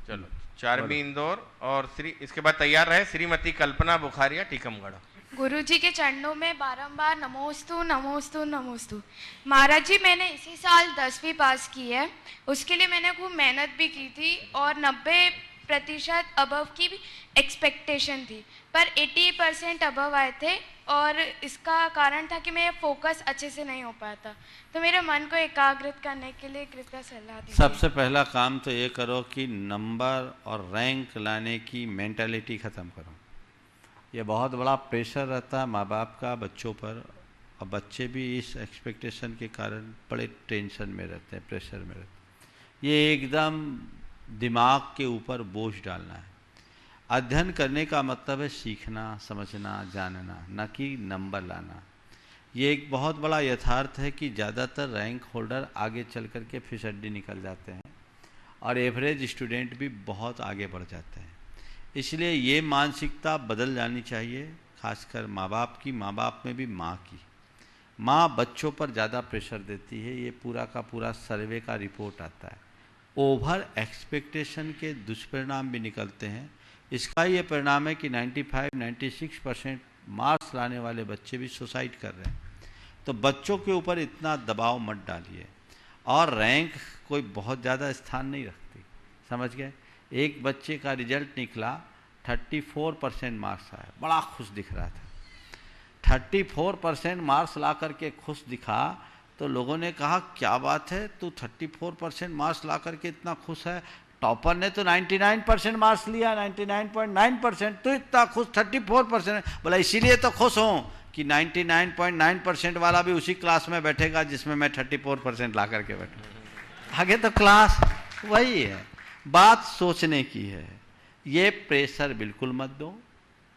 चलो, चारमी इंदौर। और इसके बाद तैयार रहे श्रीमती कल्पना बुखारिया, टीकमगढ़। गुरुजी के चरणों में बारंबार नमोस्तु नमोस्तु नमोस्तु। महाराज जी, मैंने इसी साल 10वीं पास की है, उसके लिए मैंने खूब मेहनत भी की थी और 90% अबव की भी एक्सपेक्टेशन थी, पर 80% अबव आए थे, और इसका कारण था कि मैं फोकस अच्छे से नहीं हो पाया था। तो मेरे मन को एकाग्रित करने के लिए कृपया सलाह दीजिए। सबसे पहला काम तो ये करो कि नंबर और रैंक लाने की मेंटालिटी ख़त्म करो। ये बहुत बड़ा प्रेशर रहता है माँ बाप का बच्चों पर, और बच्चे भी इस एक्सपेक्टेशन के कारण बड़े टेंशन में रहते हैं, प्रेशर में रहते हैं। ये एकदम दिमाग के ऊपर बोझ डालना है। अध्ययन करने का मतलब है सीखना, समझना, जानना, न कि नंबर लाना। ये एक बहुत बड़ा यथार्थ है कि ज़्यादातर रैंक होल्डर आगे चल कर के फिसड्डी निकल जाते हैं और एवरेज स्टूडेंट भी बहुत आगे बढ़ जाते हैं। इसलिए ये मानसिकता बदल जानी चाहिए, खासकर माँ बाप की, माँ बाप में भी माँ की। माँ बच्चों पर ज़्यादा प्रेशर देती है, ये पूरा का पूरा सर्वे का रिपोर्ट आता है। ओवर एक्सपेक्टेशन के दुष्परिणाम भी निकलते हैं। इसका ये परिणाम है कि 95-96% मार्क्स लाने वाले बच्चे भी सुसाइड कर रहे हैं। तो बच्चों के ऊपर इतना दबाव मत डालिए। और रैंक कोई बहुत ज़्यादा स्थान नहीं रखती, समझ गए। एक बच्चे का रिजल्ट निकला 34% मार्क्स आया, बड़ा खुश दिख रहा था। 34% मार्क्स ला करके खुश दिखा तो लोगों ने कहा क्या बात है, तू 34% मार्क्स ला करके इतना खुश है, टॉपर ने तो 99% मार्क्स लिया, 99.9%, तो इतना खुश 34%। बोला इसीलिए तो खुश हूँ कि 99.9% वाला भी उसी क्लास में बैठेगा जिसमें मैं 34% ला करके बैठूँ। आगे तो क्लास वही है। बात सोचने की है। ये प्रेशर बिल्कुल मत दो,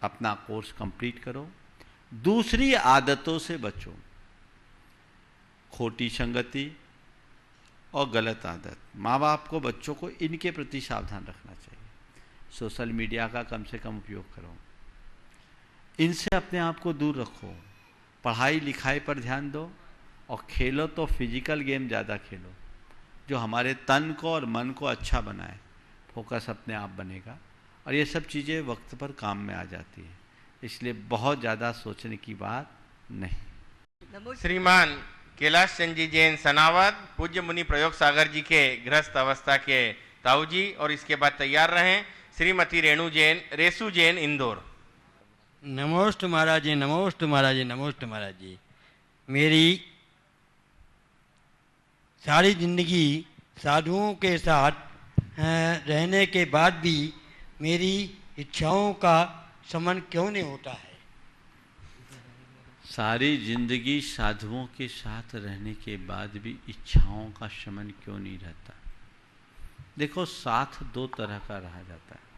अपना कोर्स कंप्लीट करो। दूसरी आदतों से बचो, खोटी संगति और गलत आदत। माँ बाप को बच्चों को इनके प्रति सावधान रखना चाहिए। सोशल मीडिया का कम से कम उपयोग करो, इनसे अपने आप को दूर रखो। पढ़ाई लिखाई पर ध्यान दो और खेलो तो फिजिकल गेम ज़्यादा खेलो जो हमारे तन को और मन को अच्छा बनाए। फोकस अपने आप बनेगा और ये सब चीज़ें वक्त पर काम में आ जाती है, इसलिए बहुत ज़्यादा सोचने की बात नहीं। श्रीमान कैलाश चंद जी जैन सनावद, पूज्य मुनि प्रयोग सागर जी के गृहस्थ अवस्था के ताऊ जी, और इसके बाद तैयार रहें श्रीमती रेसू जैन इंदौर। नमोस्तु महाराज जी, नमोस्तु महाराज जी, नमोस्तु महाराज जी। मेरी सारी जिंदगी साधुओं के साथ रहने के बाद भी मेरी इच्छाओं का शमन क्यों नहीं होता है? सारी जिंदगी साधुओं के साथ रहने के बाद भी इच्छाओं का शमन क्यों नहीं रहता? देखो, साथ दो तरह का रहा जाता है,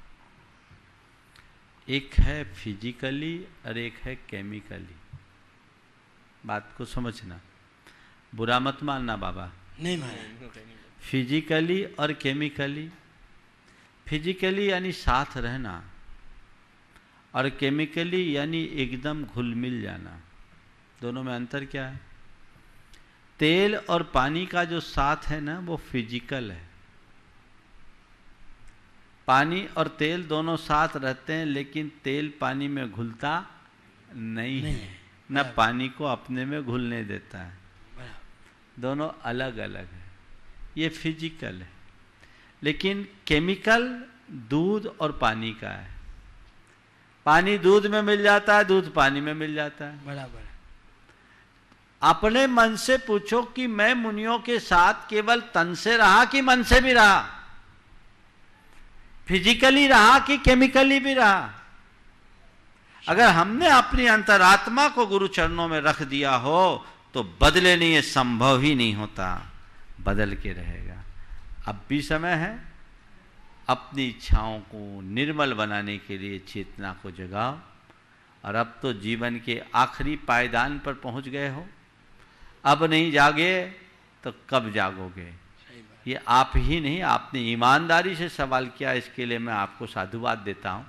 एक है फिजिकली और एक है केमिकली। बात को समझना, बुरा मत मानना बाबा। नहीं महाराज। फिजिकली और केमिकली। फिजिकली यानी साथ रहना और केमिकली यानी एकदम घुल मिल जाना। दोनों में अंतर क्या है? तेल और पानी का जो साथ है ना, वो फिजिकल है। पानी और तेल दोनों साथ रहते हैं, लेकिन तेल पानी में घुलता नहीं है, न पानी को अपने में घुलने देता है। दोनों अलग अलग है, ये फिजिकल है। लेकिन केमिकल दूध और पानी का है। पानी दूध में मिल जाता है, दूध पानी में मिल जाता है। बराबर। अपने मन से पूछो कि मैं मुनियों के साथ केवल तन से रहा कि मन से भी रहा, फिजिकली रहा कि केमिकली भी रहा। अगर हमने अपनी अंतरात्मा को गुरु चरणों में रख दिया हो तो बदले नहीं, ये संभव ही नहीं होता, बदल के रहेगा। अब भी समय है, अपनी इच्छाओं को निर्मल बनाने के लिए चेतना को जगाओ। और अब तो जीवन के आखिरी पायदान पर पहुंच गए हो, अब नहीं जागे तो कब जागोगे? ये आप ही नहीं, आपने ईमानदारी से सवाल किया, इसके लिए मैं आपको साधुवाद देता हूँ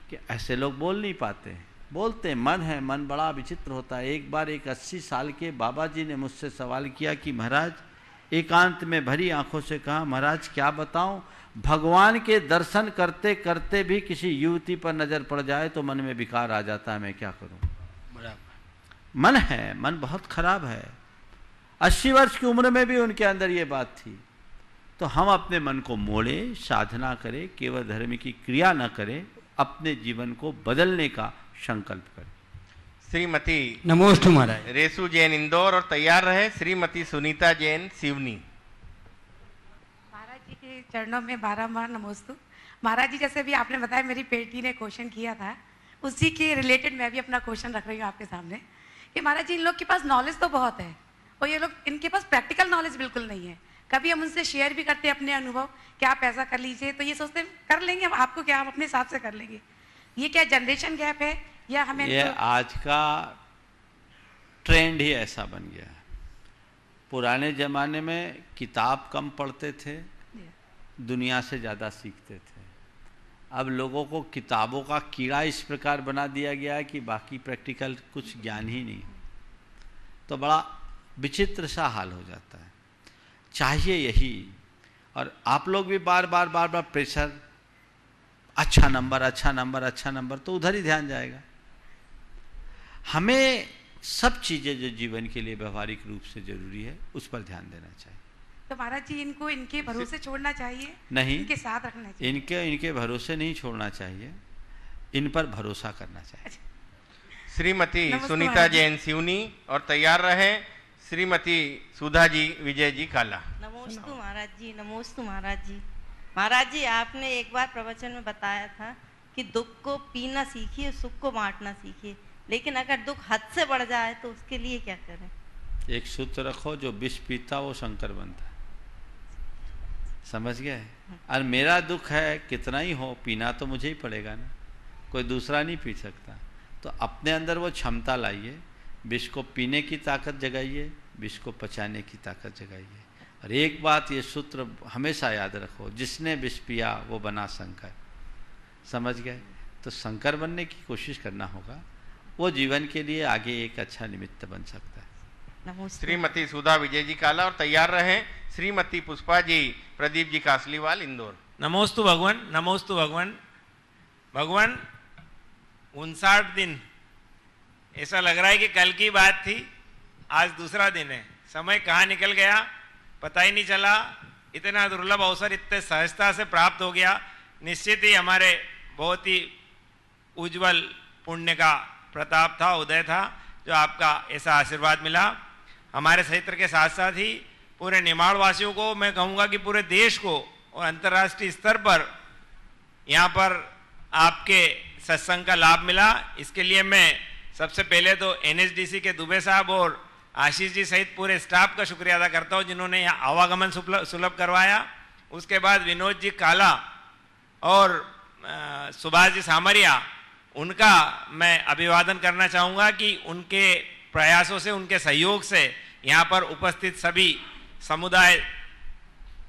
कि ऐसे लोग बोल नहीं पाते। बोलते मन है, मन बड़ा विचित्र होता है। एक बार एक 80 साल के बाबा जी ने मुझसे सवाल किया कि महाराज, एकांत में भरी आंखों से कहा, महाराज क्या बताऊं, भगवान के दर्शन करते करते भी किसी युवती पर नजर पड़ जाए तो मन में विकार आ जाता है, मैं क्या करूं? मन है, मन बहुत खराब है। 80 वर्ष की उम्र में भी उनके अंदर ये बात थी। तो हम अपने मन को मोड़े, साधना करें, केवल धर्म की क्रिया न करें, अपने जीवन को बदलने का संकल्प करें। श्रीमती नमोस्तु महाराज रेसू जैन इंदौर, और तैयार रहे श्रीमती सुनीता जैन सिवनी। महाराज जी के चरणों में बारंबार नमोस्तु। महाराज जी, जैसे भी आपने बताया, मेरी बेटी ने क्वेश्चन किया था, उसी के रिलेटेड मैं भी अपना क्वेश्चन रख रही हूँ आपके सामने कि महाराज जी, इन लोग के पास नॉलेज तो बहुत है और ये लोग, इनके पास प्रैक्टिकल नॉलेज बिल्कुल नहीं है। कभी हम उनसे शेयर भी करते हैं अपने अनुभव कि आप ऐसा कर लीजिए, तो ये सोचते हैं कर लेंगे हम, आपको क्या, हम अपने हिसाब से कर लेंगे। ये क्या जनरेशन गैप है या हमें ये आज का ट्रेंड ही ऐसा बन गया है। पुराने ज़माने में किताब कम पढ़ते थे, दुनिया से ज़्यादा सीखते थे। अब लोगों को किताबों का कीड़ा इस प्रकार बना दिया गया है कि बाकी प्रैक्टिकल कुछ ज्ञान ही नहीं, तो बड़ा विचित्र सा हाल हो जाता है। चाहिए यही, और आप लोग भी बार बार प्रेशर, अच्छा नंबर अच्छा नंबर अच्छा नंबर, तो उधर ही ध्यान जाएगा। हमें सब चीज़ें जो जीवन के लिए व्यवहारिक रूप से जरूरी है उस पर ध्यान देना चाहिए। तो महाराज जी इनको इनके भरोसे छोड़ना चाहिए? नहीं, इनके साथ रखना चाहिए। इनके भरोसे नहीं छोड़ना चाहिए, इन पर भरोसा करना चाहिए। श्रीमती सुनीता जैन सिवनी, और तैयार रहे श्रीमती सुधा जी विजय जी काला। नमोस्तु महाराज जी, नमोस्तु महाराज जी। महाराज जी, आपने एक बार प्रवचन में बताया था कि दुख को पीना सीखिए, सुख को बांटना सीखिए, लेकिन अगर दुख हद से बढ़ जाए तो उसके लिए क्या करें? एक सूत्र रखो, जो विष पीता वो शंकर बनता है। समझ गए? और मेरा दुख है कितना ही हो, पीना तो मुझे ही पड़ेगा ना, कोई दूसरा नहीं पी सकता। तो अपने अंदर वो क्षमता लाइए, विष को पीने की ताकत जगाइए, विष को पचाने की ताकत जगाइए। और एक बात ये सूत्र हमेशा याद रखो, जिसने विष पिया वो बना शंकर। समझ गए? तो शंकर बनने की कोशिश करना होगा, वो जीवन के लिए आगे एक अच्छा निमित्त बन सकता है। श्रीमती सुधा विजय जी काला, और तैयार रहे श्रीमती पुष्पा जी प्रदीप जी कासलीवाल इंदौर। नमोस्तु भगवान, नमोस्तु भगवान। भगवान 59 दिन, ऐसा लग रहा है कि कल की बात थी, आज दूसरा दिन है। समय कहाँ निकल गया पता ही नहीं चला। इतना दुर्लभ अवसर इतने सहजता से प्राप्त हो गया। निश्चित ही हमारे बहुत ही उज्जवल पुण्य का प्रताप था, उदय था, जो आपका ऐसा आशीर्वाद मिला। हमारे क्षेत्र के साथ साथ ही पूरे निमाड़ वासियों को, मैं कहूँगा कि पूरे देश को और अंतर्राष्ट्रीय स्तर पर यहाँ पर आपके सत्संग का लाभ मिला। इसके लिए मैं सबसे पहले तो NSDC के दुबे साहब और आशीष जी सहित पूरे स्टाफ का शुक्रिया अदा करता हूँ, जिन्होंने यहाँ आवागमन सुलभ करवाया। उसके बाद विनोद जी काला और सुभाष जी सामरिया, उनका मैं अभिवादन करना चाहूँगा कि उनके प्रयासों से, उनके सहयोग से यहाँ पर उपस्थित सभी समुदाय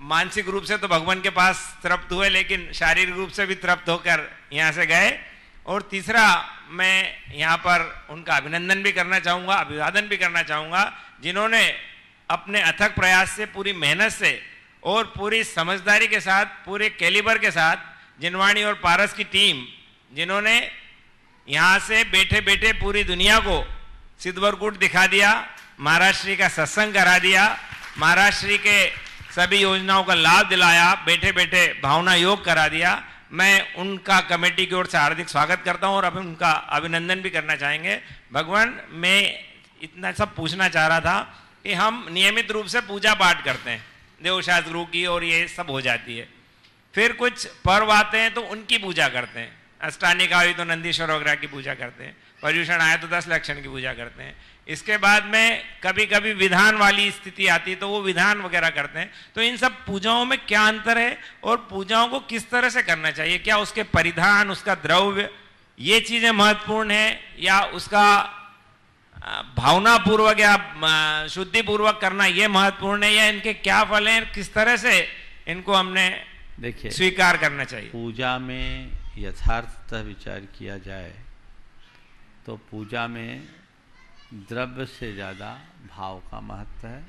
मानसिक रूप से तो भगवान के पास तृप्त हुए, लेकिन शारीरिक रूप से भी तृप्त होकर यहाँ से गए। और तीसरा, मैं यहाँ पर उनका अभिनंदन भी करना चाहूँगा, अभिवादन भी करना चाहूँगा, जिन्होंने अपने अथक प्रयास से, पूरी मेहनत से और पूरी समझदारी के साथ, पूरे कैलिबर के साथ, जिनवाणी और पारस की टीम, जिन्होंने यहाँ से बैठे बैठे पूरी दुनिया को सिद्धवरकूट दिखा दिया, महाराष्ट्री का सत्संग करा दिया, महाराष्ट्री के सभी योजनाओं का लाभ दिलाया, बैठे बैठे भावना योग करा दिया। मैं उनका कमेटी की ओर से हार्दिक स्वागत करता हूं और अब उनका अभिनंदन भी करना चाहेंगे। भगवान, मैं इतना सब पूछना चाह रहा था कि हम नियमित रूप से पूजा पाठ करते हैं, देवशास्त्र गुरु की, और ये सब हो जाती है। फिर कुछ पर्व आते हैं तो उनकी पूजा करते हैं, अष्टानी का हुई तो नंदीश्वर वगैरह की पूजा करते हैं, पर्युषण आए तो 10 लक्षण की पूजा करते हैं। इसके बाद में कभी कभी विधान वाली स्थिति आती है तो वो विधान वगैरह करते हैं। तो इन सब पूजाओं में क्या अंतर है और पूजाओं को किस तरह से करना चाहिए? क्या उसके परिधान, उसका द्रव्य, ये चीजें महत्वपूर्ण है, या उसका भावना पूर्वक या शुद्धि पूर्वक करना ये महत्वपूर्ण है, या इनके क्या फल हैं, किस तरह से इनको हमने देखिए स्वीकार करना चाहिए? पूजा में यथार्थतः विचार किया जाए तो पूजा में द्रव्य से ज़्यादा भाव का महत्व है,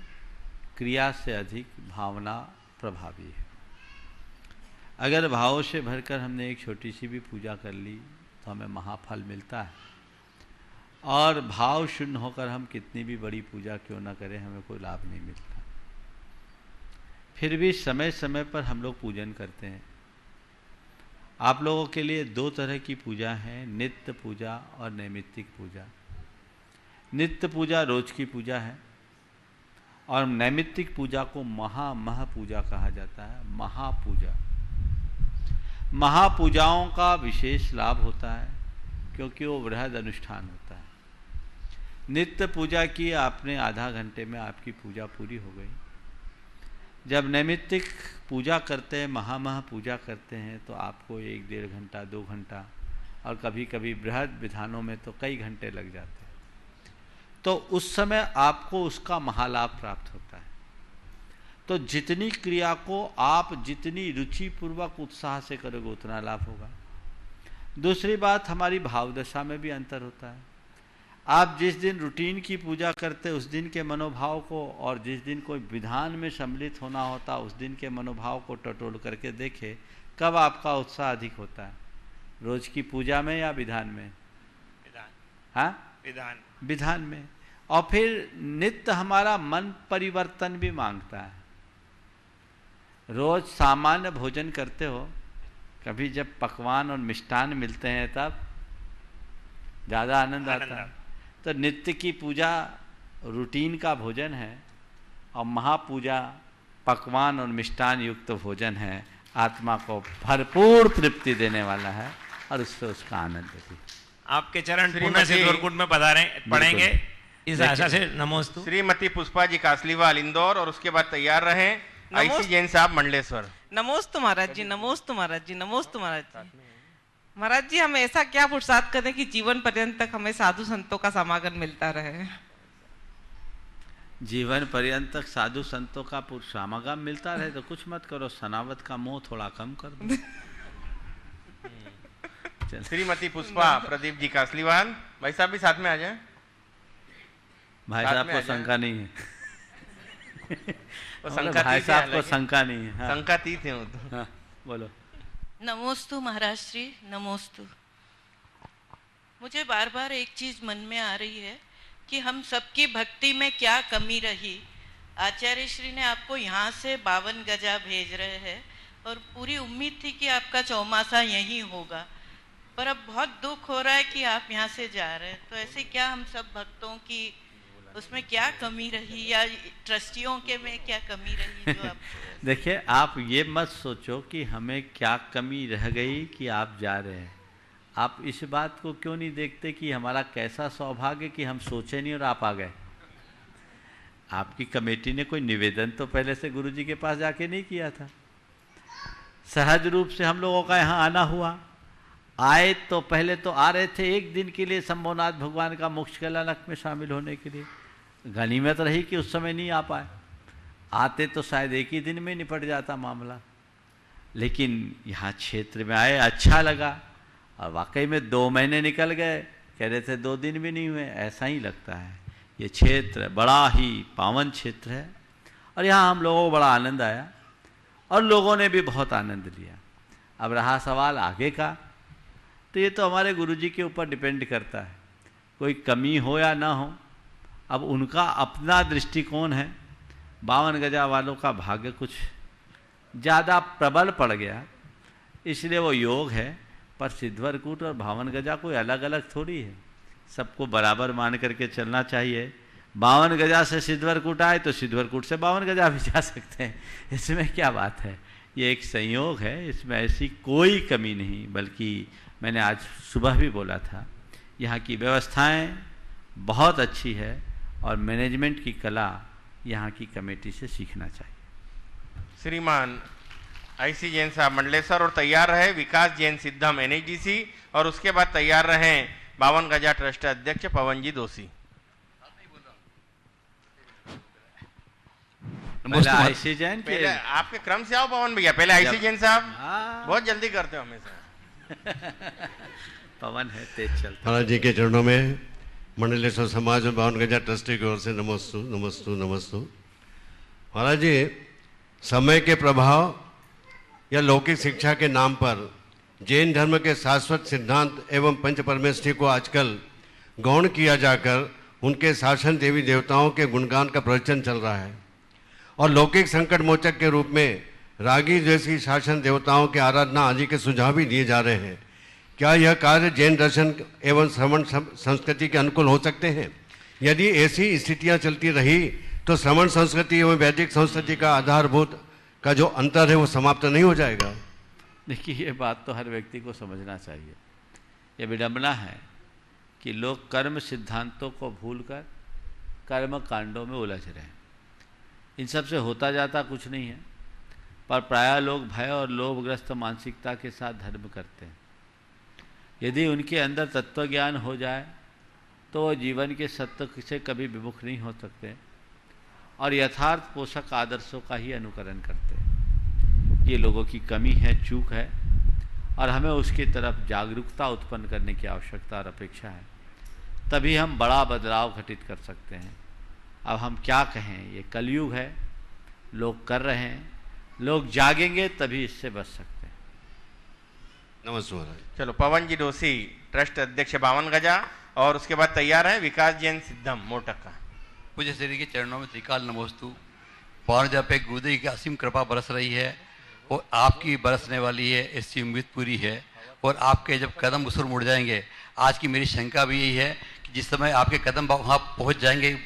क्रिया से अधिक भावना प्रभावी है। अगर भाव से भरकर हमने एक छोटी सी भी पूजा कर ली तो हमें महाफल मिलता है, और भाव शून्य होकर हम कितनी भी बड़ी पूजा क्यों ना करें, हमें कोई लाभ नहीं मिलता। फिर भी समय समय पर हम लोग पूजन करते हैं। आप लोगों के लिए 2 तरह की पूजा है, नित्य पूजा और नैमित्तिक पूजा। नित्य पूजा रोज की पूजा है, और नैमित्तिक पूजा को महा पूजा कहा जाता है। महापूजा, महापूजाओं का विशेष लाभ होता है क्योंकि वो वृहद अनुष्ठान होता है। नित्य पूजा की आपने आधा घंटे में आपकी पूजा पूरी हो गई। जब नैमित्तिक पूजा करते हैं, महामह पूजा करते हैं, तो आपको 1-1.5 घंटा 2 घंटा और कभी कभी बृहद विधानों में तो कई घंटे लग जाते हैं, तो उस समय आपको उसका महालाभ प्राप्त होता है। तो जितनी क्रिया को आप जितनी रुचि पूर्वक उत्साह से करोगे उतना लाभ होगा। दूसरी बात, हमारी भावदशा में भी अंतर होता है। आप जिस दिन रूटीन की पूजा करते उस दिन के मनोभाव को, और जिस दिन कोई विधान में सम्मिलित होना होता उस दिन के मनोभाव को टटोल करके देखे, कब आपका उत्साह अधिक होता है, रोज की पूजा में या विधान में? हाँ, विधान में। और फिर नित्य हमारा मन परिवर्तन भी मांगता है। रोज सामान्य भोजन करते हो, कभी जब पकवान और मिष्टान मिलते हैं तब ज़्यादा आनंद आता है। तो नित्य की पूजा रूटीन का भोजन है और महापूजा पकवान और मिष्टान युक्त भोजन है, आत्मा को भरपूर तृप्ति देने वाला है और उससे उसका आनंद भी। आपके चरण पुण्य से सिद्धवरकूट में पढ़ेंगे इस आशा से। नमोस्तु। श्रीमती पुष्पा जी कासलीवाल इंदौर, और उसके बाद तैयार रहें आईसी जैन साहब मंडलेश्वर। नमोस्तु महाराज जी, नमोस्तु महाराज जी, नमोस्तु महाराज जी। महाराज जी, हम ऐसा क्या पुरुषार्थ करें कि जीवन पर्यंत तक हमें साधु संतों का समागम मिलता रहे? जीवन पर्यंत तक साधु संतों का समागम मिलता रहे तो कुछ मत करो, सनावत का मोह थोड़ा कम कर दो। श्रीमती पुष्पा प्रदीप जी कासलीवाल, भाई साहब भी साथ में आ जाए। भाई साहब को शंका नहीं है। भाई साहब को शंका नहीं है। हाँ। शंकातीत है वो तो। हाँ, बोलो। नमोस्तु महाराज श्री, नमोस्तु। मुझे बार बार एक चीज मन में आ रही है कि हम सबकी भक्ति में क्या कमी रही। आचार्य श्री ने आपको यहाँ से 52 गजा भेज रहे हैं और पूरी उम्मीद थी कि आपका चौमासा यहीं होगा, पर अब बहुत दुख हो रहा है कि आप यहाँ से जा रहे हैं। तो ऐसे क्या हम सब भक्तों की उसमें क्या कमी रही, या ट्रस्टियों के में क्या कमी रही जो आप देखिए, आप ये मत सोचो कि हमें क्या कमी रह गई कि आप जा रहे हैं। आप इस बात को क्यों नहीं देखते कि हमारा कैसा सौभाग्य कि हम सोचे नहीं और आप आ गए। आपकी कमेटी ने कोई निवेदन तो पहले से गुरुजी के पास जाके नहीं किया था, सहज रूप से हम लोगों का यहाँ आना हुआ। आए तो पहले तो आ रहे थे एक दिन के लिए शंभुनाथ भगवान का मोक्ष कल्याणक में शामिल होने के लिए, गनीमत रही कि उस समय नहीं आ पाए। आते तो शायद एक ही दिन में निपट जाता मामला, लेकिन यहाँ क्षेत्र में आए, अच्छा लगा और वाकई में 2 महीने निकल गए, कह रहे थे 2 दिन भी नहीं हुए, ऐसा ही लगता है। ये क्षेत्र बड़ा ही पावन क्षेत्र है और यहाँ हम लोगों को बड़ा आनंद आया और लोगों ने भी बहुत आनंद लिया। अब रहा सवाल आगे का, तो ये तो हमारे गुरुजी के ऊपर डिपेंड करता है, कोई कमी हो या ना हो। अब उनका अपना दृष्टिकोण है। 52 गजा वालों का भाग्य कुछ ज़्यादा प्रबल पड़ गया, इसलिए वो योग है। पर सिद्धवरकूट और 52 गजा कोई अलग अलग थोड़ी है, सबको बराबर मान करके चलना चाहिए। 52 गजा से सिद्धवरकूट आए तो सिद्धवरकूट से 52 गजा भी जा सकते हैं, इसमें क्या बात है। ये एक संयोग है, इसमें ऐसी कोई कमी नहीं। बल्कि मैंने आज सुबह भी बोला था, यहाँ की व्यवस्थाएं बहुत अच्छी है और मैनेजमेंट की कला यहाँ की कमेटी से सीखना चाहिए। श्रीमान आईसी जैन साहब मंडलेश्वर, और तैयार रहे विकास जैन सिद्धम एनएचडीसी, और उसके बाद तैयार रहे 52 गजा ट्रस्ट अध्यक्ष पवन जी दोषी। आईसी जैन पहले आपके क्रम से आओ पवन भैया, पहले आईसी जैन साहब, बहुत जल्दी करते हो हमेशा। पवन है तेज चलता। महाराज जी के चरणों में मंडलेश्वर समाज और 52 गजा ट्रस्टी की ओर से नमस्तु नमस्तु नमस्तु। महाराज जी, समय के प्रभाव या लौकिक शिक्षा के नाम पर जैन धर्म के शाश्वत सिद्धांत एवं पंच परमेष्ठी को आजकल गौण किया जाकर उनके शासन देवी देवताओं के गुणगान का प्रवचन चल रहा है और लौकिक संकट मोचक के रूप में रागी जैसी शासन देवताओं की आराधना आदि के सुझाव भी दिए जा रहे हैं। क्या यह कार्य जैन दर्शन एवं श्रवण संस्कृति के अनुकूल हो सकते हैं? यदि ऐसी स्थितियां चलती रही तो श्रवण संस्कृति एवं वैदिक संस्कृति का आधारभूत का जो अंतर है वो समाप्त नहीं हो जाएगा? देखिए, ये बात तो हर व्यक्ति को समझना चाहिए। ये विडंबना है कि लोग कर्म सिद्धांतों को भूलकर कर्म कांडों में उलझ रहे हैं। इन सब से होता जाता कुछ नहीं है, पर प्रायः लोग भय और लोभग्रस्त मानसिकता के साथ धर्म करते हैं। यदि उनके अंदर तत्व ज्ञान हो जाए तो वो जीवन के सत्य से कभी विमुख नहीं हो सकते और यथार्थ पोषक आदर्शों का ही अनुकरण करते हैं। ये लोगों की कमी है, चूक है, और हमें उसकी तरफ जागरूकता उत्पन्न करने की आवश्यकता और अपेक्षा है। तभी हम बड़ा बदलाव घटित कर सकते हैं। अब हम क्या कहें, ये कलयुग है, लोग कर रहे हैं, लोग जागेंगे तभी इससे बच सकते हैं। नमस्ते महाराज। चलो पवन जी डोसी ट्रस्ट अध्यक्ष 52 गजा, और उसके बाद तैयार है विकास जैन सिद्धम मोटक का। पूज्य श्री के चरणों में त्रिकाल नमोस्तु। पौन जहाँ पे गुरुदेव की असीम कृपा बरस रही है और आपकी बरसने वाली है, इसकी उम्मीद पूरी है। और आपके जब कदम उसर मुड़ जाएंगे, आज की मेरी शंका भी यही है कि जिस समय आपके कदम वहाँ पहुँच जाएंगे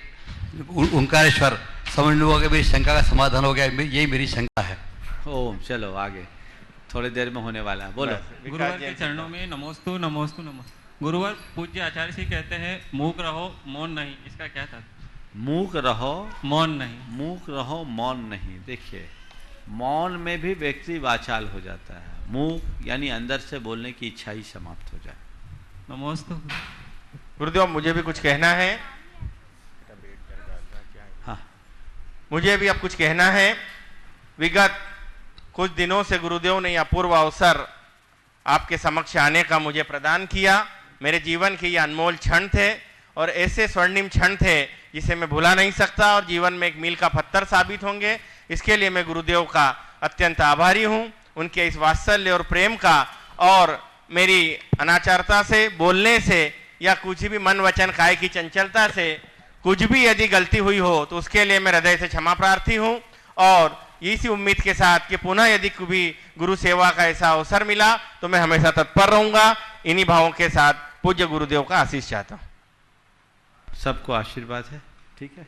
ओंकारेश्वर, समझ लो कि मेरी शंका का समाधान हो गया। यही मेरी शंका है। ओम, चलो आगे, थोड़ी देर में होने वाला है, बोलो। गुरुवर के चरणों में नमोस्तु नमोस्तु नमोस्तु। गुरुवर पूज्य आचार्य जी कहते हैं मूक रहो मौन नहीं, इसका क्या था? मूक रहो मौन नहीं, मूक रहो मौन नहीं। देखिए, मौन में भी व्यक्ति वाचाल हो जाता है। मूक यानी अंदर से बोलने की इच्छा ही समाप्त हो जाए। नमोस्तु। गुरुदेव मुझे भी कुछ कहना है। हाँ, मुझे भी अब कुछ कहना है। विगत कुछ दिनों से गुरुदेव ने यह अपूर्व अवसर आपके समक्ष आने का मुझे प्रदान किया। मेरे जीवन के ये अनमोल क्षण थे और ऐसे स्वर्णिम क्षण थे जिसे मैं भुला नहीं सकता और जीवन में एक मील का पत्थर साबित होंगे। इसके लिए मैं गुरुदेव का अत्यंत आभारी हूँ, उनके इस वात्सल्य और प्रेम का, और मेरी अनाचारता से, बोलने से या कुछ भी मन वचन काय की चंचलता से कुछ भी यदि गलती हुई हो तो उसके लिए मैं हृदय से क्षमा प्रार्थी हूँ। और इसी उम्मीद के साथ कि पुनः यदि कभी गुरु सेवा का ऐसा अवसर मिला तो मैं हमेशा तत्पर रहूंगा। इन्हीं भावों के साथ पूज्य गुरुदेव का आशीष चाहता हूँ। सबको आशीर्वाद है, ठीक है।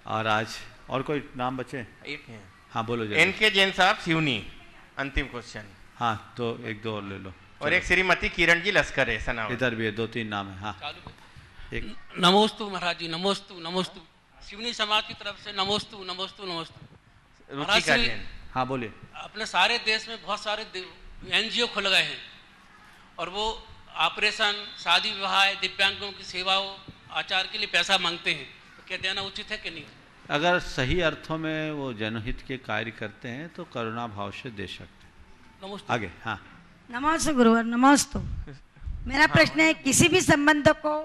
और आज और कोई नाम बचे? एक है। हाँ बोलो। एनके जैन साहब सिवनी, अंतिम क्वेश्चन। हाँ, तो एक दो और ले लो। और एक श्रीमती किरण जी लश्कर है सना। इधर भी है, 2-3 नाम है। हाँ, एक नमोस्तु महाराज जी, नमोस्तु नमोस्तु। सिवनी समाज की तरफ से नमोस्तु नमोस्तु नमोस्तु। रुचिका जैन। हाँ बोलिए। अपने सारे देश में बहुत सारे NGO खुल गए हैं और वो ऑपरेशन, शादी विवाह, दिव्यांगों की सेवाओं, आचार के लिए पैसा मांगते हैं, तो क्या देना उचित है कि नहीं? अगर सही अर्थों में वो जनहित के कार्य करते हैं तो करुणा भाव से दे सकते हैं। नमस्ते। आगे। हाँ, नमस्ते गुरुवर, नमस्ते। मेरा प्रश्न है, किसी भी संबंध को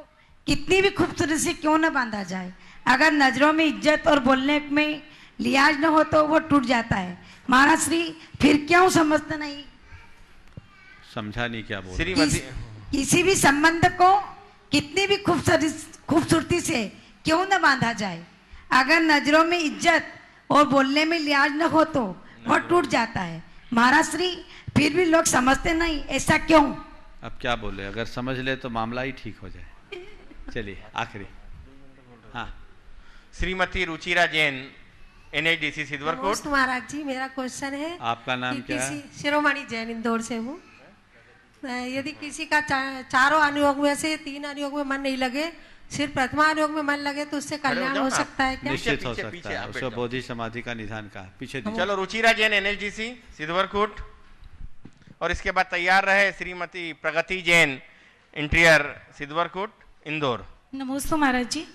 कितनी भी खूबसूरती से क्यों न बांधा जाए, अगर नजरों में इज्जत और बोलने में लिहाज न हो तो वो टूट जाता है। महाराज श्री फिर क्यों समझते नहीं? समझा नहीं क्या बोल। किसी भी संबंध को कितनी भी खूबसूरती से क्यों न बांधा जाए, अगर नजरों में इज्जत और बोलने में लिहाज न हो तो वो टूट जाता है। महाराज श्री फिर भी लोग समझते नहीं, ऐसा क्यों? अब क्या बोले, अगर समझ ले तो मामला ही ठीक हो जाए। चलिए आखिरी। हाँ, श्रीमती रुचिरा जैन, NHDC सिद्धवरकोट। महाराज जी, मेरा क्वेश्चन है, आपका नाम क्या है? शिरोमणि जैन, इंदौर से हूँ। यदि किसी का चारों अनुयोग में से 3 अनुयोग में मन नहीं लगे, सिर्फ प्रथमा अनुयोग में मन लगे, तो उससे कल्याण हो सकता है क्या? निश्चित हो सकता है। उसको बोधि समाधि का निधान का पीछे। चलो रुचिरा जैन, NHDC सिद्धवरकोट। और इसके बाद तैयार रहे श्रीमती प्रगति जैन, इंटीरियर सिद्धवरकोट, इंदौर। नमस्ते महाराज जी।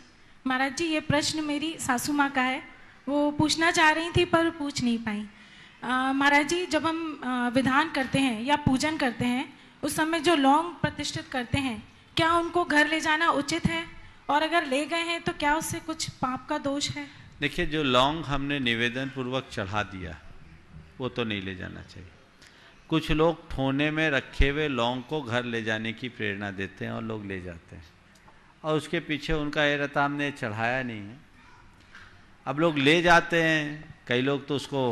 महाराज जी, ये प्रश्न मेरी सासू माँ का है, वो पूछना चाह रही थी पर पूछ नहीं पाई। महाराज जी, जब हम विधान करते हैं या पूजन करते हैं उस समय जो लौंग प्रतिष्ठित करते हैं, क्या उनको घर ले जाना उचित है? और अगर ले गए हैं तो क्या उससे कुछ पाप का दोष है? देखिए, जो लौंग हमने निवेदन पूर्वक चढ़ा दिया वो तो नहीं ले जाना चाहिए। कुछ लोग ठोने में रखे हुए लौंग को घर ले जाने की प्रेरणा देते हैं और लोग ले जाते हैं, और उसके पीछे उनका एहतराम हमने चढ़ाया नहीं है। अब लोग ले जाते हैं, कई लोग तो उसको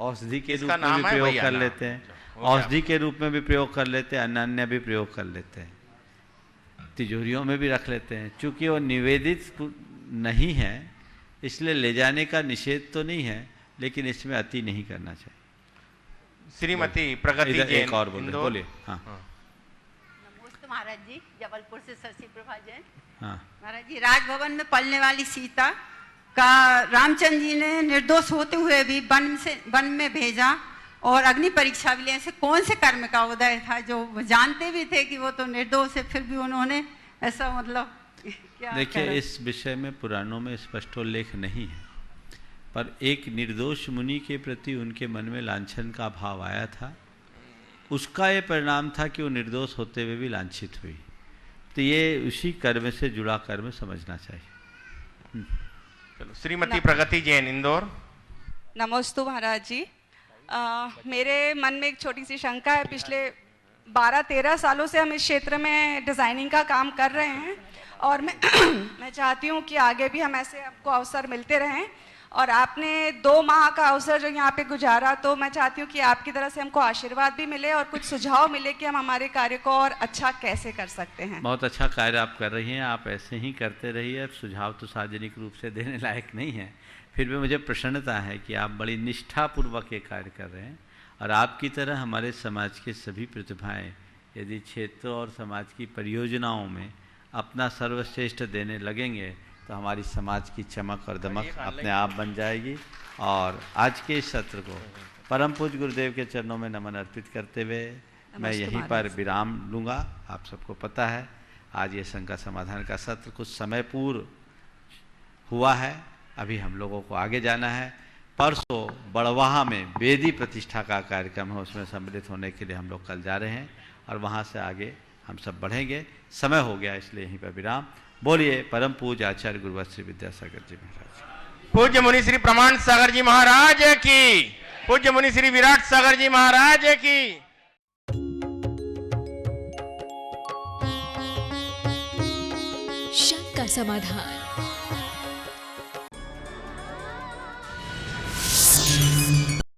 औषधि के रूप में भी प्रयोग कर लेते हैं, औषधि के रूप में भी प्रयोग कर लेते हैं, अन्य भी प्रयोग कर लेते हैं, तिजोरियों में भी रख लेते हैं। चूँकि वो निवेदित नहीं है इसलिए ले जाने का निषेध तो नहीं है, लेकिन इसमें अति नहीं करना चाहिए। श्रीमती प्रगति जैन, एक और बोलिए। हाँ, नमस्ते महाराज जी, जबलपुर से शशि प्रभा जैन। हाँ महाराज जी, राजभवन में पलने वाली सीता का रामचंद्र जी ने निर्दोष होते हुए भी वन में भेजा और अग्नि परीक्षा भी ली। ऐसे कौन से कर्म का उदय था जो जानते भी थे कि वो तो निर्दोष है, फिर भी उन्होंने ऐसा मतलब क्या? देखिए, इस विषय में पुराणों में स्पष्ट उल्लेख नहीं है, पर एक निर्दोष मुनि के प्रति उनके मन में लांछन का भाव आया था। उसका ये परिणाम था कि वो निर्दोष होते हुए भी लांछित हुई। तो ये उसी कर्म से जुड़ा कर्म समझना चाहिए। चलो, श्रीमती प्रगति जैन, इंदौर। नमोस्तु महाराज जी। मेरे मन में एक छोटी सी शंका है। पिछले 12-13 सालों से हम इस क्षेत्र में डिज़ाइनिंग का काम कर रहे हैं और मैं चाहती हूँ कि आगे भी हम ऐसे आपको अवसर मिलते रहें। और आपने 2 माह का अवसर जो यहाँ पे गुजारा, तो मैं चाहती हूँ कि आपकी तरफ से हमको आशीर्वाद भी मिले और कुछ सुझाव मिले कि हम हमारे कार्य को और अच्छा कैसे कर सकते हैं। बहुत अच्छा कार्य आप कर रही हैं, आप ऐसे ही करते रहिए। सुझाव तो सार्वजनिक रूप से देने लायक नहीं है, फिर भी मुझे प्रसन्नता है कि आप बड़ी निष्ठापूर्वक ये कार्य कर रहे हैं। और आपकी तरह हमारे समाज के सभी प्रतिभाएं यदि क्षेत्र और समाज की परियोजनाओं में अपना सर्वश्रेष्ठ देने लगेंगे तो हमारी समाज की चमक और दमक अपने आप बन जाएगी। और आज के इस सत्र को परम पूज्य गुरुदेव के चरणों में नमन अर्पित करते हुए मैं यहीं पर विराम लूँगा। आप सबको पता है आज ये शंका समाधान का सत्र कुछ समय पूर्व हुआ है, अभी हम लोगों को आगे जाना है। परसों बड़वाहा में वेदी प्रतिष्ठा का कार्यक्रम है, उसमें सम्मिलित होने के लिए हम लोग कल जा रहे हैं और वहाँ से आगे हम सब बढ़ेंगे। समय हो गया इसलिए यहीं पर विराम। बोलिए परम पूज्य आचार्य गुरुवर श्री विद्यासागर जी महाराज। पूज्य मुनि श्री प्रमाण सागर जी महाराज की, पूज्य मुनि श्री विराट सागर जी महाराज की। शंका समाधान।